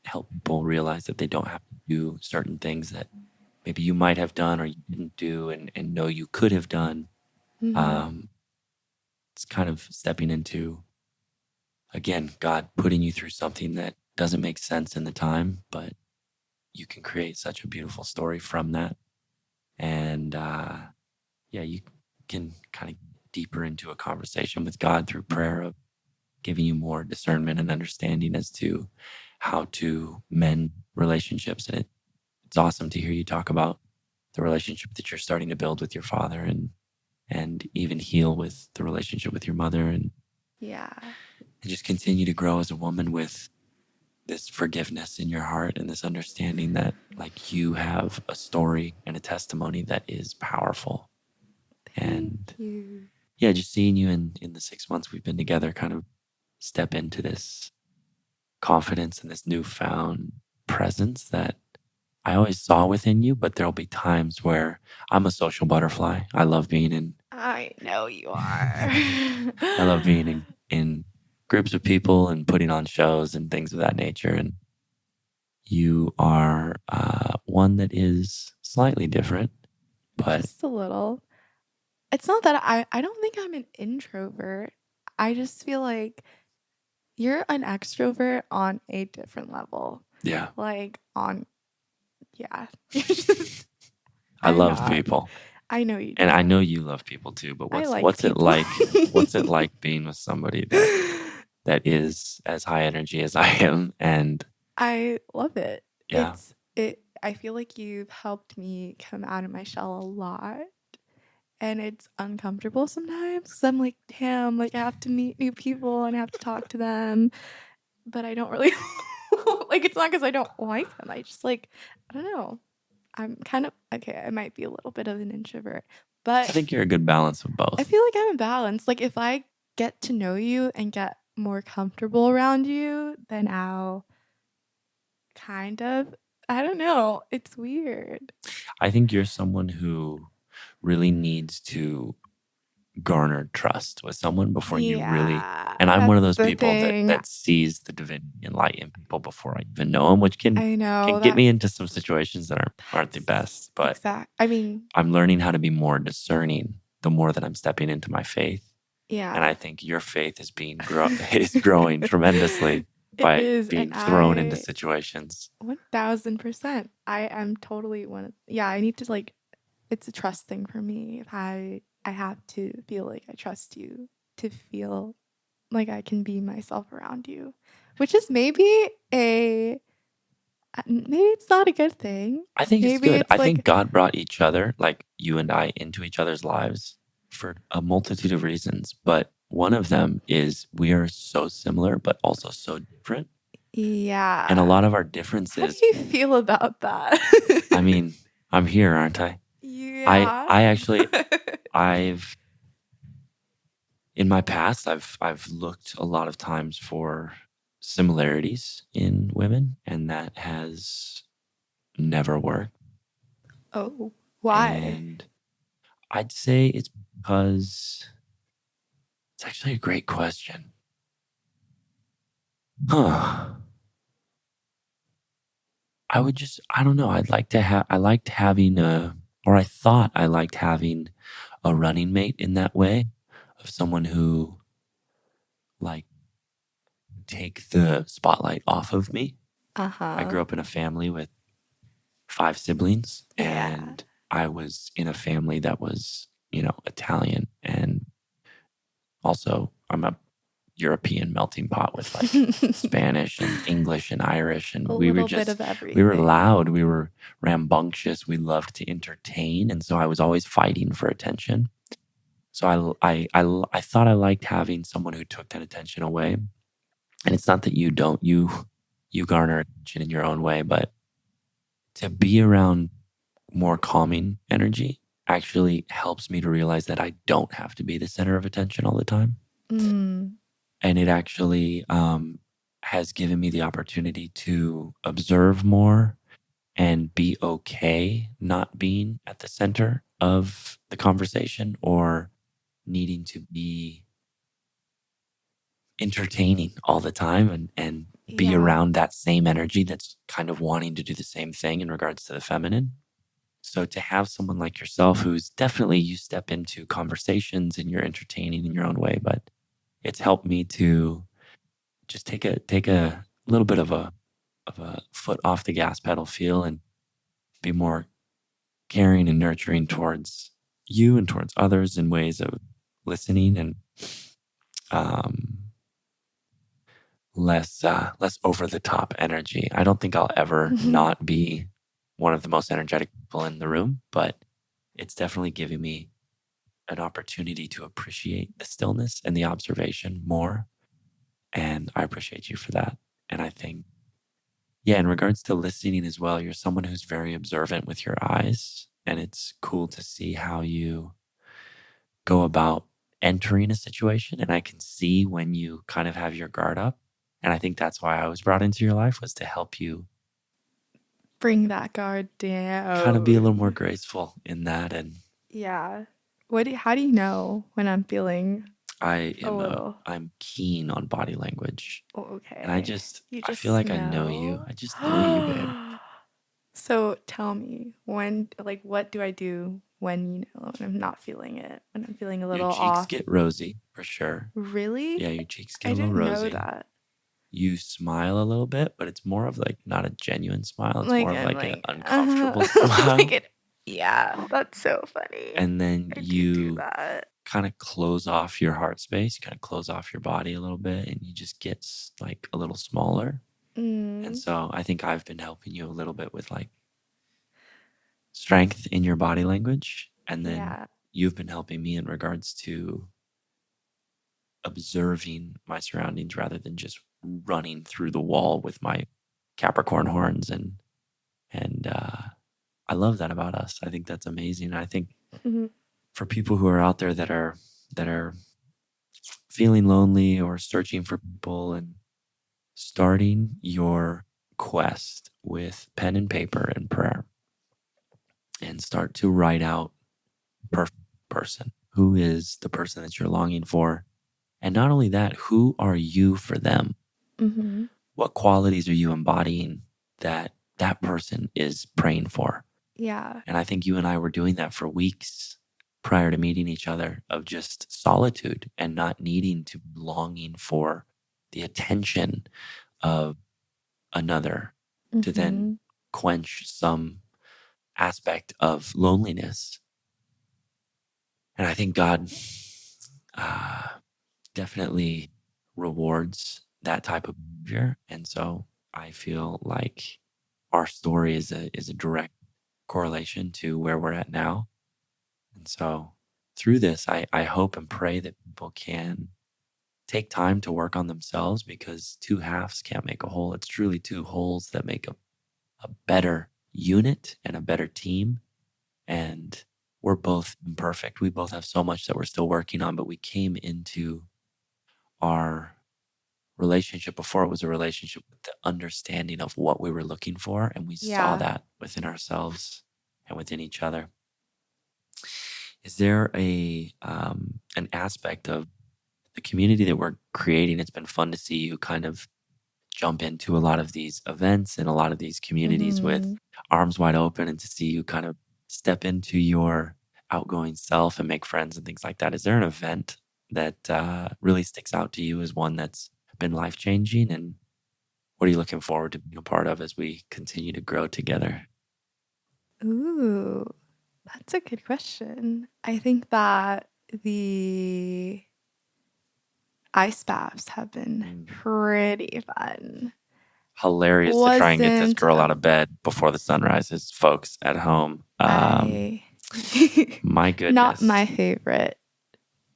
help people realize that they don't have to do certain things that maybe you might have done or you didn't do and know you could have done. It's kind of stepping into, again, God putting you through something that doesn't make sense in the time, but you can create such a beautiful story from that. And you can kind of deeper into a conversation with God through prayer of giving you more discernment and understanding as to how to mend relationships. And it's awesome to hear you talk about the relationship that you're starting to build with your father and even heal with the relationship with your mother and just continue to grow as a woman with this forgiveness in your heart and this understanding that like you have a story and a testimony that is powerful. Thank you. Just seeing you in the 6 months we've been together kind of step into this confidence and this newfound presence that I always saw within you, but there'll be times where I'm a social butterfly. I love being in I know you are. I love being in groups of people and putting on shows and things of that nature. And you are one that is slightly different, but just a little. It's not that I don't think I'm an introvert. I just feel like you're an extrovert on a different level. yeah, Like on, yeah. I love people. I know you do. And I know you love people too, but I like what's it people. like? What's it like being with somebody that is as high energy as I am? And I love it. yeah, I feel like you've helped me come out of my shell a lot. And it's uncomfortable sometimes because I'm like, damn, like I have to meet new people and I have to talk to them. But I don't really like it's not because I don't like them. I just like, I don't know. I'm kind of okay, I might be a little bit of an introvert, but I think you're a good balance of both. I feel like I'm a balance. Like if I get to know you and get more comfortable around you, then I'll kind of, I don't know. It's weird. I think you're someone who really needs to garner trust with someone before you really. And I'm one of those people that sees the divinity and light in people before I even know them, which can get me into some situations that aren't the best. But I mean, I'm learning how to be more discerning the more that I'm stepping into my faith. Yeah. And I think your faith is is growing tremendously by being thrown into situations. 1000%. I am totally one of, I need to like, it's a trust thing for me. If I have to feel like I trust you to feel like I can be myself around you, which is maybe it's not a good thing. I think it's good. I think God brought each other, like you and I, into each other's lives for a multitude of reasons. But one of them is we are so similar, but also so different. Yeah. And a lot of our differences. How do you feel about that? I mean, I'm here, aren't I? Yeah. I actually, in my past, I've looked a lot of times for similarities in women, and that has never worked. Oh, why? And I'd say it's because it's actually a great question. Huh. I don't know. I liked having I thought I liked having a running mate in that way of someone who like take the spotlight off of me. I grew up in a family with 5 siblings and I was in a family that was, Italian and also I'm a European melting pot with like Spanish and English and Irish, and A we were little bit just of we were everything. loud, we were rambunctious, we loved to entertain, and so I was always fighting for attention. So I thought I liked having someone who took that attention away. And it's not that you don't, you garner attention in your own way, but to be around more calming energy actually helps me to realize that I don't have to be the center of attention all the time. Mm. And it actually has given me the opportunity to observe more and be okay not being at the center of the conversation or needing to be entertaining all the time and be Yeah. around that same energy that's kind of wanting to do the same thing in regards to the feminine. So to have someone like yourself who's definitely you step into conversations and you're entertaining in your own way, but it's helped me to just take a little bit of a foot off the gas pedal feel and be more caring and nurturing towards you and towards others in ways of listening and um, less over the top energy. I don't think I'll ever not be one of the most energetic people in the room, but it's definitely giving me an opportunity to appreciate the stillness and the observation more. And I appreciate you for that. And I think, yeah, in regards to listening as well, you're someone who's very observant with your eyes. And it's cool to see how you go about entering a situation. And I can see when you kind of have your guard up. And I think that's why I was brought into your life, was to help you Bring that guard down. kind of be a little more graceful in that. And Yeah. How do you know when I'm feeling a little? I'm keen on body language. And Okay. You I feel just like I know you. know. I just know you, babe. So tell me, what do I do when when I'm not feeling it? When I'm feeling a Your little cheeks off? get rosy for sure. Really? Yeah, your cheeks get I a little didn't know rosy. that. You smile a little bit, but it's more of like not a genuine smile. It's more of I'm like an like, uncomfortable like smile. it. Yeah, that's so funny. And then I do you that. kind of close off your heart space. You kind of close off your body a little bit and you just get like a little smaller. And Mm, so I think I've been helping you a little bit with like strength in your body language. And then yeah. you've been helping me in regards to observing my surroundings rather than just running through the wall with my Capricorn horns. And I love that about us. I think that's amazing. I think Mhm. for people who are out there that are feeling lonely or searching for people and starting your quest with pen and paper and prayer and start to write out perfect person. Who is the person that you're longing for? And not only that, who are you for them? Mhm. What qualities are you embodying that that person is praying for? Yeah. And I think you and I were doing that for weeks prior to meeting each other, of just solitude and not needing to longing for the attention of another to then Mhm. quench some aspect of loneliness. And I think God uh, definitely rewards that type of behavior. And so I feel like our story is a direct correlation to where we're at now. And so through this, I hope and pray that people can take time to work on themselves, because two halves can't make a whole. It's truly two wholes that make a better unit and a better team. And we're both imperfect. We both have so much that we're still working on, but we came into our relationship before it was a relationship with the understanding of what we were looking for. And we saw Yeah. that within ourselves and within each other. Is there an aspect of the community that we're creating? It's been fun to see you kind of jump into a lot of these events and a lot of these communities with Mhm. arms wide open, and to see you kind of step into your outgoing self and make friends and things like that. Is there an event that really sticks out to you as one that's been life changing? And what are you looking forward to being a part of as we continue to grow together? Ooh, that's a good question. I think that the ice baths have been pretty fun. Hilarious to try and get this Wasn't girl a- out of bed before the sun rises, folks at home. My goodness. Not my favorite.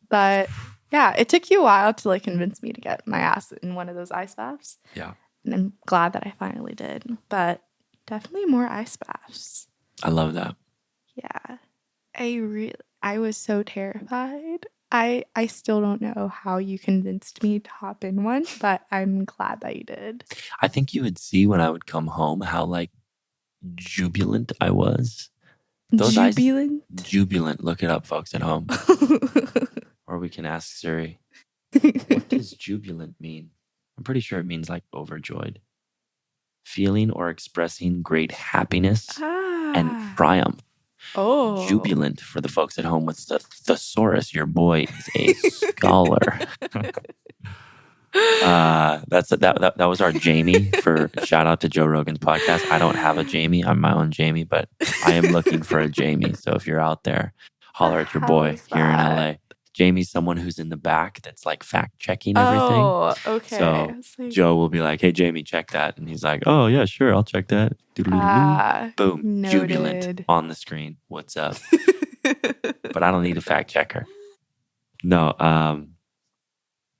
But yeah, it took you a while to like convince me to get my ass in one of those ice baths. Yeah. And I'm glad that I finally did. But definitely more ice baths. I love that. Yeah. I was so terrified. I still don't know how you convinced me to hop in one, but I'm glad that you did. I think you would see when I would come home how like jubilant I was. Jubilant? Jubilant. Look it up, folks at home. Or we can ask Siri. What does jubilant mean? I'm pretty sure it means like overjoyed. Feeling or expressing great happiness and triumph. Oh. Jubilant for the folks at home with the thesaurus. Your boy is a scholar. That was our Jamie for shout out to Joe Rogan's podcast. I don't have a Jamie. I'm my own Jamie, but I am looking for a Jamie. So if you're out there, holler at your boy here in LA. Jamie's someone who's in the back that's like fact checking everything. Oh, okay. So like, Joe will be like, "Hey Jamie, check that," and he's like, "Oh yeah, sure, I'll check that." Boom, noted. Jubilant on the screen. What's up? But I don't need a fact checker. No,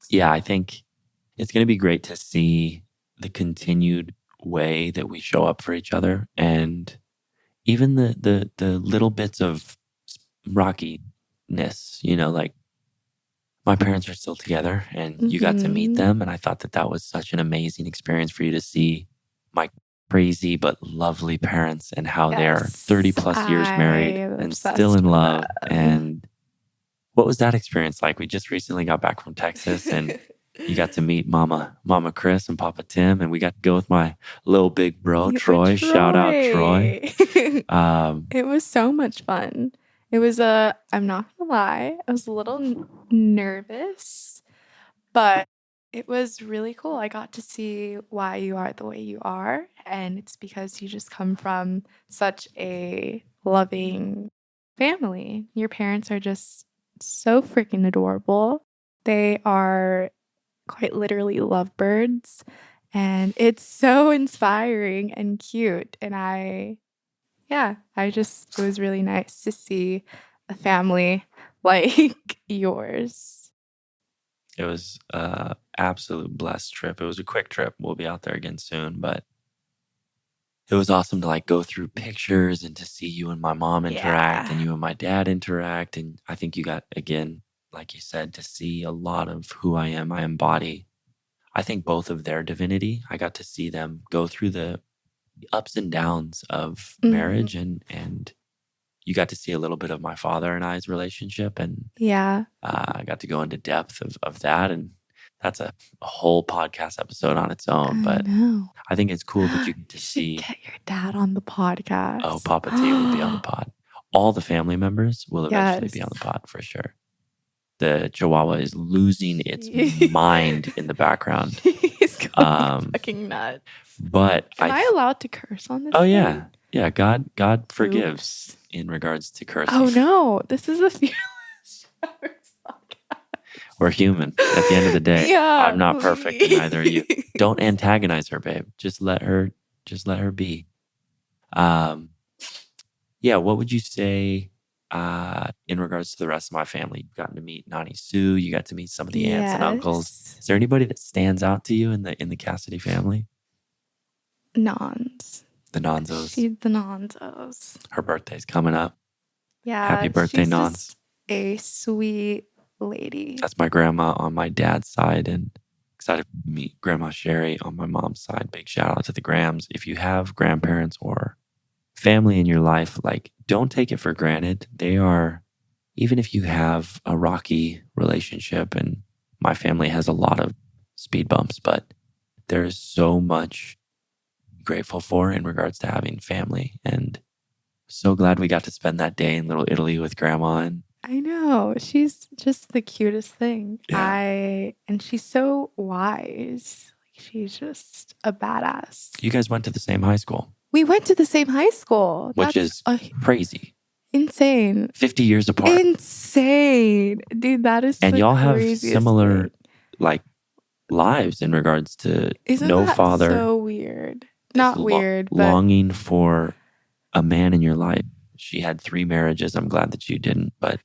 yeah, I think it's going to be great to see the continued way that we show up for each other, and even the little bits of rockiness. You know, like my parents are still together, and you got to meet them, and I thought that was such an amazing experience for you to see my crazy but lovely parents and how they're 30 plus years married and still in love. And what was that experience like? We just recently got back from Texas, and you got to meet Mama Chris and Papa Tim, and we got to go with my little big bro, Troy. Shout out Troy. It was so much fun. It was I'm not gonna lie, I was a little nervous, but it was really cool. I got to see why you are the way you are, and it's because you just come from such a loving family. Your parents are just so freaking adorable. They are quite literally lovebirds, and it's so inspiring and cute. And it was really nice to see a family like yours. It was an absolute blessed trip. It was a quick trip. We'll be out there again soon, but it was awesome to like go through pictures and to see you and my mom interact and you and my dad interact. And I think you got, again, like you said, to see a lot of who I am. I embody, I think, both of their divinity. I got to see them go through the ups and downs of marriage, and you got to see a little bit of my father and I's relationship, and I got to go into depth of that, and that's a whole podcast episode on its own. But I think it's cool that you get to see. Get your dad on the podcast. Oh, Papa T will be on the pod. All the family members will eventually be on the pod for sure. The Chihuahua is losing its mind in the background. He's going fucking nuts. But am I allowed to curse on this? Oh yeah, yeah. God forgives in regards to cursing. Oh no, this is a Fearless Showers podcast. We're human. At the end of the day, I'm not perfect, and neither are you. Don't antagonize her, babe. Just let her be. Yeah. What would you say? In regards to the rest of my family, you've gotten to meet Nani Sue. You got to meet some of the aunts and uncles. Is there anybody that stands out to you in the Cassidy family? Nons. The Nonzos. She's the Nonzos. Her birthday's coming up. Yeah. Happy birthday, she's Nons. Just a sweet lady. That's my grandma on my dad's side, and excited to meet Grandma Sherry on my mom's side. Big shout out to the Grams. If you have grandparents or family in your life, like, don't take it for granted. They are, even if you have a rocky relationship, and my family has a lot of speed bumps, but there's so much grateful for in regards to having family, and so glad we got to spend that day in Little Italy with Grandma. And I know, she's just the cutest thing. And she's so wise. Like, she's just a badass. You guys went to the same high school. We went to the same high school. Which is crazy. Insane. 50 years apart. Insane. Dude, that is and the y'all have craziest similar thing. like lives in regards to Isn't no that father, so weird? just Not weird, but longing for a man in your life. She had 3 marriages. I'm glad that you didn't, but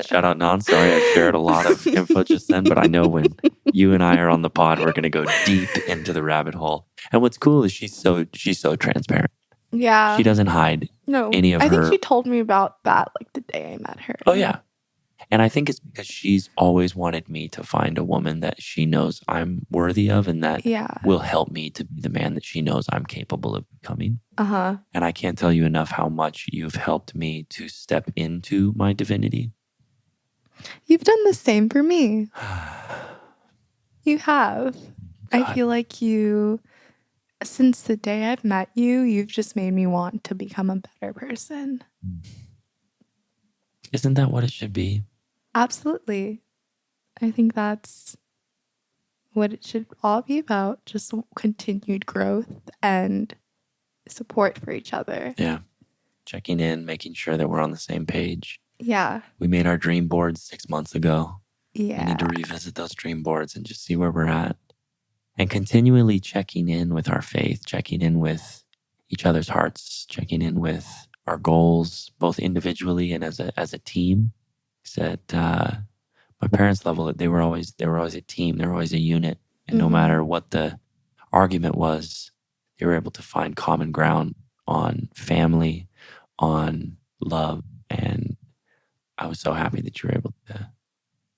shout out Non. Sorry, I shared a lot of info just then, but I know when you and I are on the pod, we're gonna go deep into the rabbit hole. And what's cool is she's so transparent. yeah. She doesn't hide No, any of I think her. she told me about that like the day I met her. Oh yeah. And I think it's because she's always wanted me to find a woman that she knows I'm worthy of and that Yeah. will help me to be the man that she knows I'm capable of becoming. Uh-huh. And I can't tell you enough how much you've helped me to step into my divinity. You've done the same for me. You have. I God. feel like you, since the day I've met you, you've just made me want to become a better person. Isn't that what it should be? Absolutely. I think that's what it should all be about. Just continued growth and support for each other. Yeah. Checking in, making sure that we're on the same page. Yeah. We made our dream boards 6 months ago. Yeah. We need to revisit those dream boards and just see where we're at. And continually checking in with our faith, checking in with each other's hearts, checking in with our goals, both individually and as a team. At my parents' level, they were always a team. They were always a unit, and no matter what the argument was, they were able to find common ground on family, on love, and I was so happy that you were able to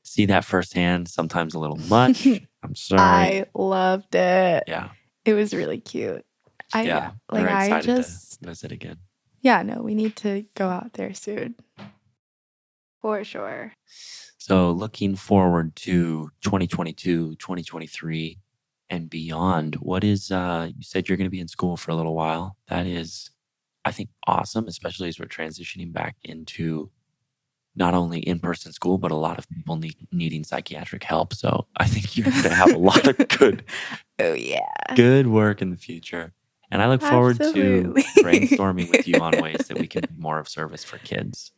see that firsthand. Sometimes a little much. I'm sorry. I loved it. Yeah. It was really cute. Very excited to visit again. Yeah, no, we need to go out there soon. For sure. So looking forward to 2022, 2023, and beyond, what is, you said you're going to be in school for a little while. That is, I think, awesome, especially as we're transitioning back into not only in-person school, but a lot of people needing psychiatric help. So I think you're going to have a lot of good work in the future. And I look forward to brainstorming with you on ways that we can be more of service for kids.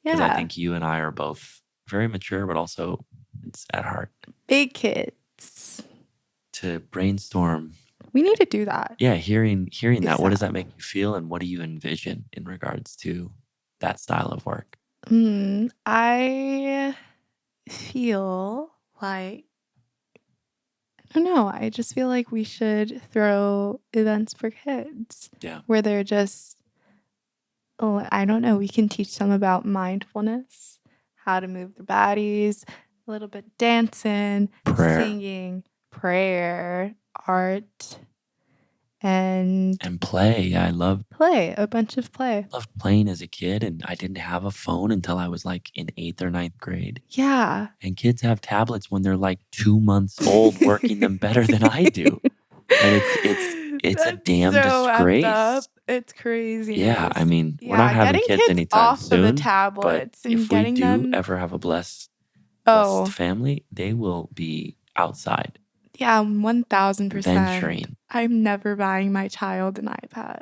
Because I think you and I are both very mature, but also it's at heart. Big kids. To brainstorm. We need to do that. Yeah, hearing that, what does that make you feel? And what do you envision in regards to that style of work? I feel like, I don't know, I just feel like we should throw events for kids. Yeah. Where they're just, I don't know, we can teach them about mindfulness, how to move their bodies, a little bit dancing, singing, prayer, art, and play. Yeah, I love play, a bunch of play. I loved playing as a kid, and I didn't have a phone until I was like in 8th or 9th grade. Yeah. And kids have tablets when they're like 2 months old, working them better than I do. And it's a damn disgrace. It's crazy. Yeah, I mean, we're not having kids anytime off soon. Of the tablets but and if we do ever have a blessed family, they will be outside. Yeah, 1,000%. Venturing. I'm never buying my child an iPad.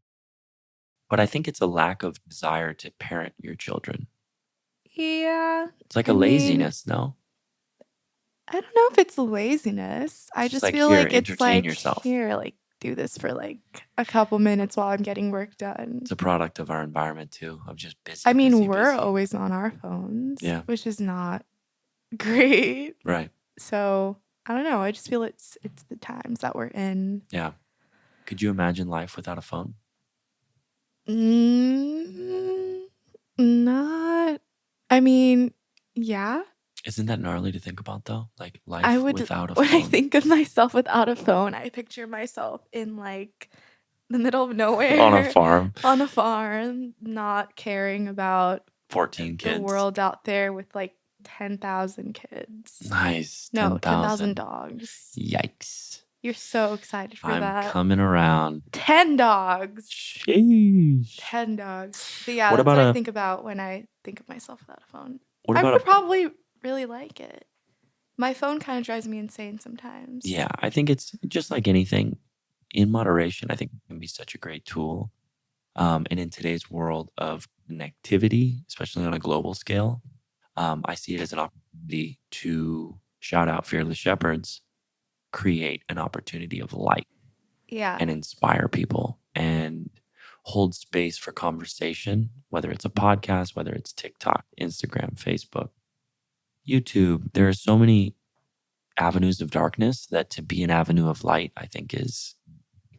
But I think it's a lack of desire to parent your children. Yeah. It's like a laziness, no? I don't know if it's laziness. I just feel like it's like, here, like, do this for like a couple minutes while I'm getting work done. It's a product of our environment too, of just busy. I mean, we're always on our phones, which is not great. Right. So I don't know. I just feel it's the times that we're in. Yeah. Could you imagine life without a phone? Not. I mean, yeah. Isn't that gnarly to think about though? Like life without a phone. When I think of myself without a phone, I picture myself in like the middle of nowhere. On a farm. On a farm, not caring about 14 kids. The world out there with like 10,000 kids. Nice. 10,000 dogs. Yikes. You're so excited for that. I'm coming around. 10 dogs. Sheesh. 10 dogs. But yeah, that's what I think about when I think of myself without a phone. I would probably really like it. My phone kind of drives me insane sometimes. Yeah, I think it's just like anything in moderation. I think it can be such a great tool. And in today's world of connectivity, especially on a global scale, I see it as an opportunity to shout out Fearless Shepherds, create an opportunity of light Yeah. and inspire people and hold space for conversation, whether it's a podcast, whether it's TikTok, Instagram, Facebook, YouTube. There are so many avenues of darkness that to be an avenue of light, I think takes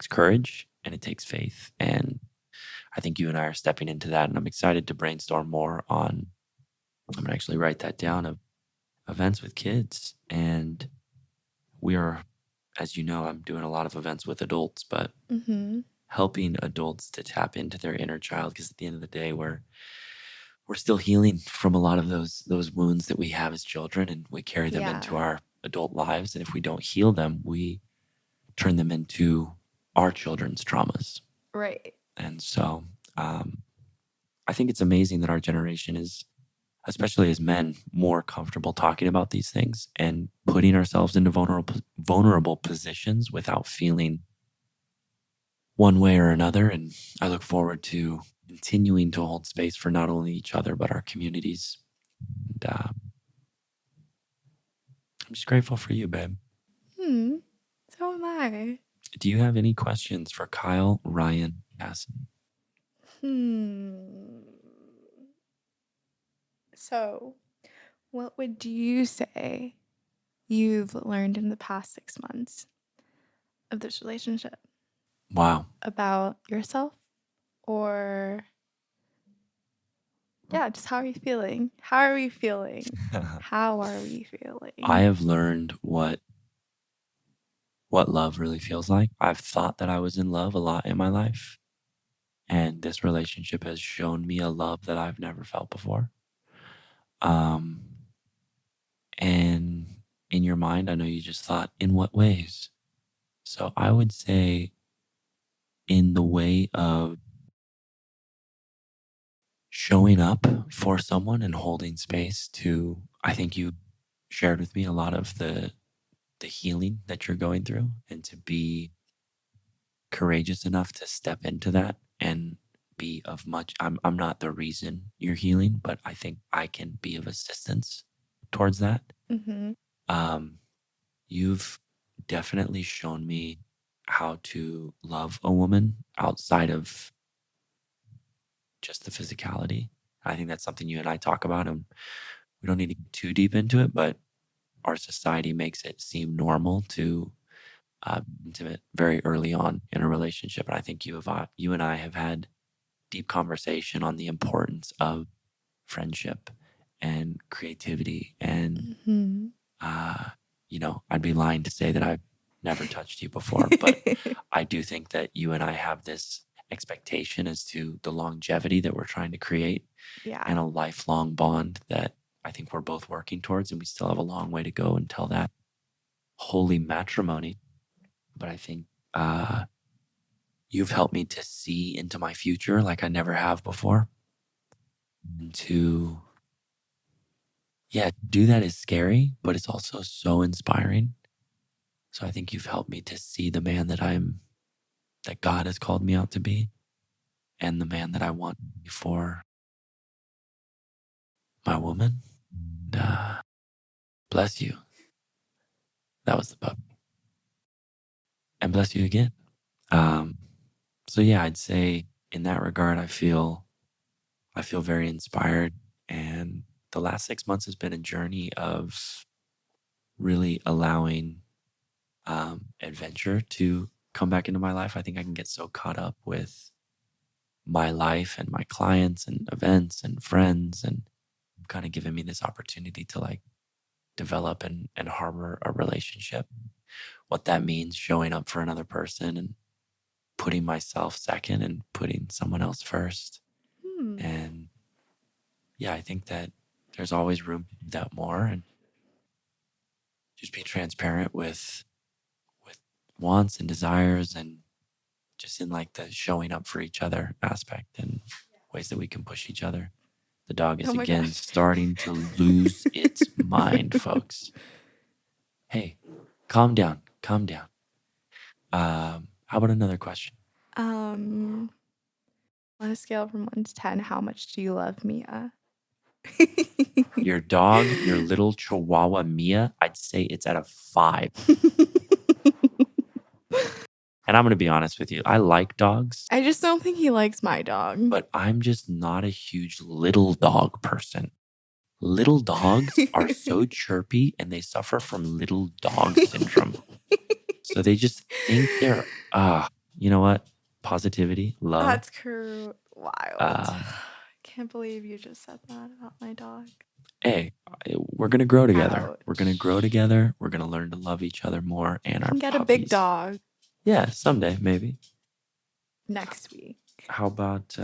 courage and it takes faith. And I think you and I are stepping into that. And I'm excited to brainstorm more on, I'm gonna actually write that down, of events with kids. And we are, as you know, I'm doing a lot of events with adults, but Mm-hmm. helping adults to tap into their inner child, because at the end of the day, we're still healing from a lot of those wounds that we have as children, and we carry them into Yeah. our adult lives. And if we don't heal them, we turn them into our children's traumas. Right. And so I think it's amazing that our generation is, especially as men, more comfortable talking about these things and putting ourselves into vulnerable positions without feeling one way or another. And I look forward to continuing to hold space for not only each other, but our communities. And I'm just grateful for you, babe. So am I. Do you have any questions for Kyle, Ryan, Cassidy? So, what would you say you've learned in the past 6 months of this relationship Wow. about yourself, or just how are you feeling? How are we feeling? How are we feeling? I have learned what love really feels like. I've thought that I was in love a lot in my life, and this relationship has shown me a love that I've never felt before. And in your mind, I know you just thought, in what ways? So I would say, in the way of showing up for someone and holding space to, I think you shared with me a lot of the healing that you're going through, and to be courageous enough to step into that and be of much. I'm not the reason you're healing, but I think I can be of assistance towards that. Mm-hmm. You've definitely shown me how to love a woman outside of just the physicality. I think that's something you and I talk about, and we don't need to get too deep into it, but our society makes it seem normal to be intimate very early on in a relationship. And I think you and I have had deep conversation on the importance of friendship and creativity. And, Mm-hmm. I'd be lying to say that I've never touched you before, but I do think that you and I have this expectation as to the longevity that we're trying to create and a lifelong bond that I think we're both working towards. And we still have a long way to go until that holy matrimony. But I think you've helped me to see into my future like I never have before. And to, do that is scary, but it's also so inspiring. So I think you've helped me to see the man that God has called me out to be, and the man that I want to be for my woman. And, bless you. That was the puppy. And bless you again. So yeah, I'd say in that regard, I feel very inspired. And the last 6 months has been a journey of really allowing adventure to come back into my life. I think I can get so caught up with my life and my clients and events and friends, and kind of given me this opportunity to like develop and harbor a relationship. What that means, showing up for another person and putting myself second and putting someone else first. And I think that there's always room to do that more, and just be transparent with wants and desires, and just in like the showing up for each other aspect and ways that we can push each other. The dog is Oh my again gosh. starting to lose its mind, folks. Hey, calm down, calm down. How about another question? On a scale from 1 to 10, how much do you love Mia? Your dog, your little Chihuahua Mia, I'd say it's at a 5. And I'm going to be honest with you. I like dogs, I just don't think he likes my dog. but I'm just not a huge little dog person. Little dogs are so chirpy and they suffer from little dog syndrome. So they just think they're, you know what? Positivity, love. That's wild. Can't believe you just said that about my dog. Hey, we're going to grow together. Ouch. We're going to grow together. We're going to learn to love each other more and I our can get puppies. a big dog Yeah, someday, maybe. next week. How about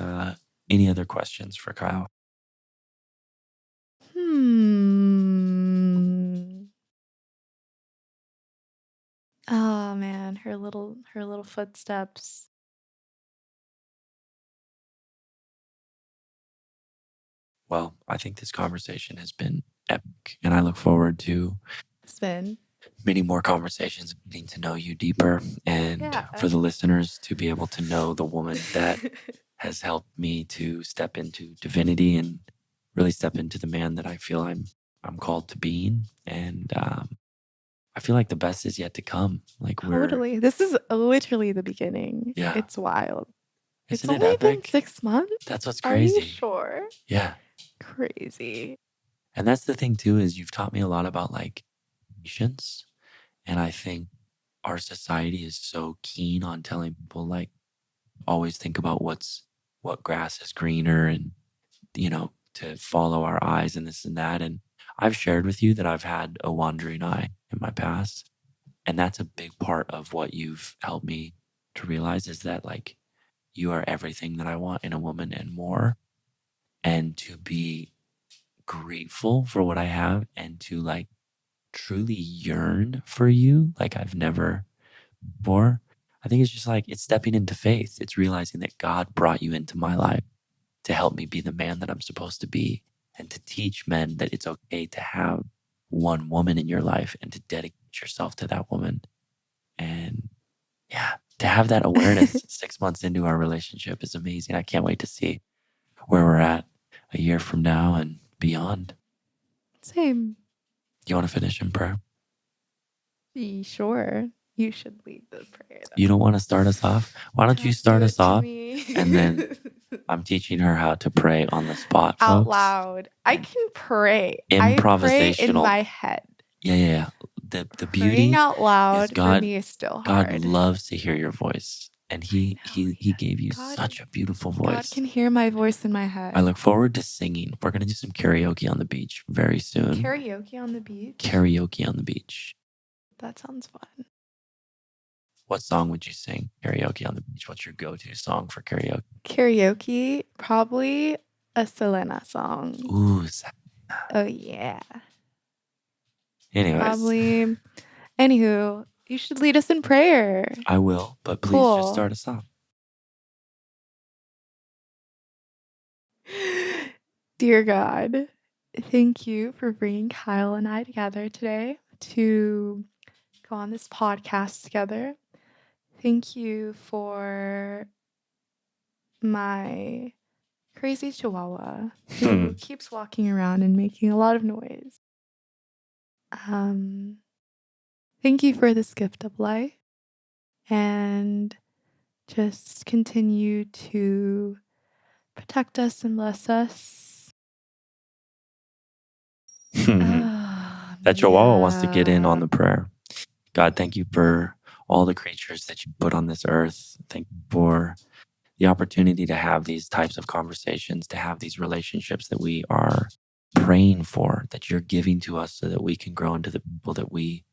any other questions for Kyle? Oh man, her little footsteps. Well, I think this conversation has been epic, and I look forward to many more conversations, getting to know you deeper, and for the listeners to be able to know the woman that has helped me to step into divinity and really step into the man that I feel I'm called to being. And I feel like the best is yet to come. Like Totally. This is literally the beginning. Yeah. It's wild. Isn't it's it only epic? been 6 months. That's what's crazy. Are you sure? Yeah. Crazy. And that's the thing too, is you've taught me a lot about like patience. And I think our society is so keen on telling people like always think about what grass is greener and, you know, to follow our eyes and this and that. And I've shared with you that I've had a wandering eye in my past. And that's a big part of what you've helped me to realize, is that like you are everything that I want in a woman and more. And to be grateful for what I have and to like truly yearn for you like I've never before. I think it's just like it's stepping into faith. It's realizing that God brought you into my life to help me be the man that I'm supposed to be, and to teach men that it's okay to have one woman in your life and to dedicate yourself to that woman. And yeah, to have that awareness 6 months into our relationship is amazing. I can't wait to see where we're at a year from now and beyond. Same. You want to finish in prayer? Sure. You should lead the prayer. You don't want to start us off? Why don't you start us off? And then I'm teaching her how to pray on the spot, out folks. loud. I can pray. Improvisational. I pray in my head. Yeah. The beauty Praying out loud is God, for me is still hard. God loves to hear your voice. And he gave you such a beautiful voice. God can hear my voice in my head. I look forward to singing. We're going to do some karaoke on the beach very soon. Karaoke on the beach? Karaoke on the beach. That sounds fun. What song would you sing karaoke on the beach? What's your go-to song for karaoke? Karaoke, probably a Selena song. Ooh, oh yeah. Anyways. Probably. Anywho, you should lead us in prayer. I will, but please just start us off. Dear God, thank you for bringing Kyle and I together today to go on this podcast together. Thank you for my crazy chihuahua who keeps walking around and making a lot of noise. Thank you for this gift of life, and just continue to protect us and bless us. That chihuahua wants to get in on the prayer. God, thank you for all the creatures that you put on this earth. Thank you for the opportunity to have these types of conversations, to have these relationships that we are praying for, that you're giving to us so that we can grow into the people that we,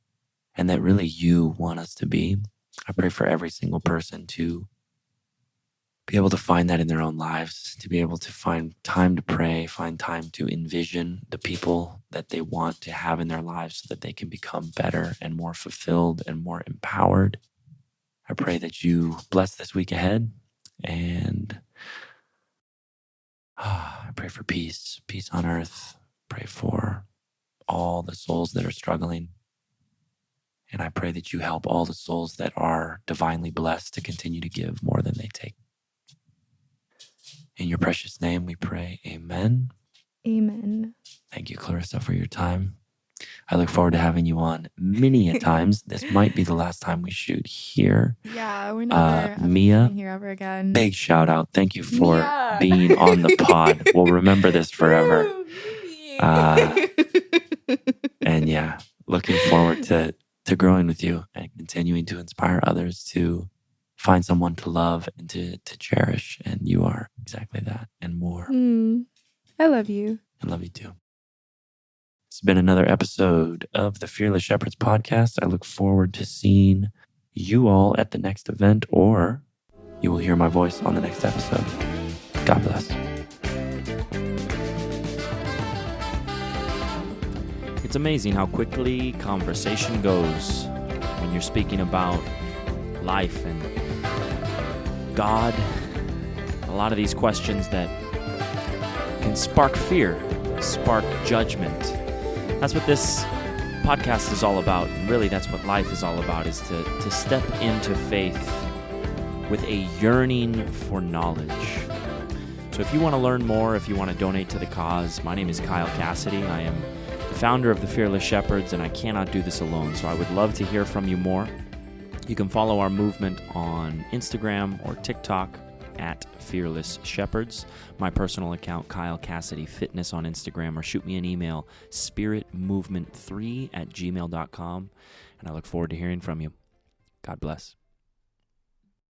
and that really you want us to be. I pray for every single person to be able to find that in their own lives, to be able to find time to pray, find time to envision the people that they want to have in their lives so that they can become better and more fulfilled and more empowered. I pray that you bless this week ahead, and I pray for peace on earth. Pray for all the souls that are struggling. And I pray that you help all the souls that are divinely blessed to continue to give more than they take. In your precious name we pray, amen Amen. Thank you, Clarissa, for your time. I look forward to having you on many a times. This might be the last time we shoot here. Yeah, we're never Mia, shooting here ever again. big shout out. Thank you for Mia. being on the pod. We'll remember this forever. And yeah, looking forward to growing with you and continuing to inspire others to find someone to love and to cherish. And you are exactly that and more. I love you. I love you too. It's been another episode of the Fearless Shepherds podcast. I look forward to seeing you all at the next event, or you will hear my voice on the next episode. God bless. It's amazing how quickly conversation goes when you're speaking about life and God. A lot of these questions that can spark fear, spark judgment. That's what this podcast is all about. And really, that's what life is all about, is to step into faith with a yearning for knowledge. So if you want to learn more, if you want to donate to the cause, my name is Kyle Cassidy. I am the founder of the Fearless Shepherds, and I cannot do this alone. So I would love to hear from you more. You can follow our movement on Instagram or TikTok at Fearless Shepherds. My personal account, Kyle Cassidy Fitness on Instagram, or shoot me an email, spiritmovement3@gmail.com. And I look forward to hearing from you. God bless.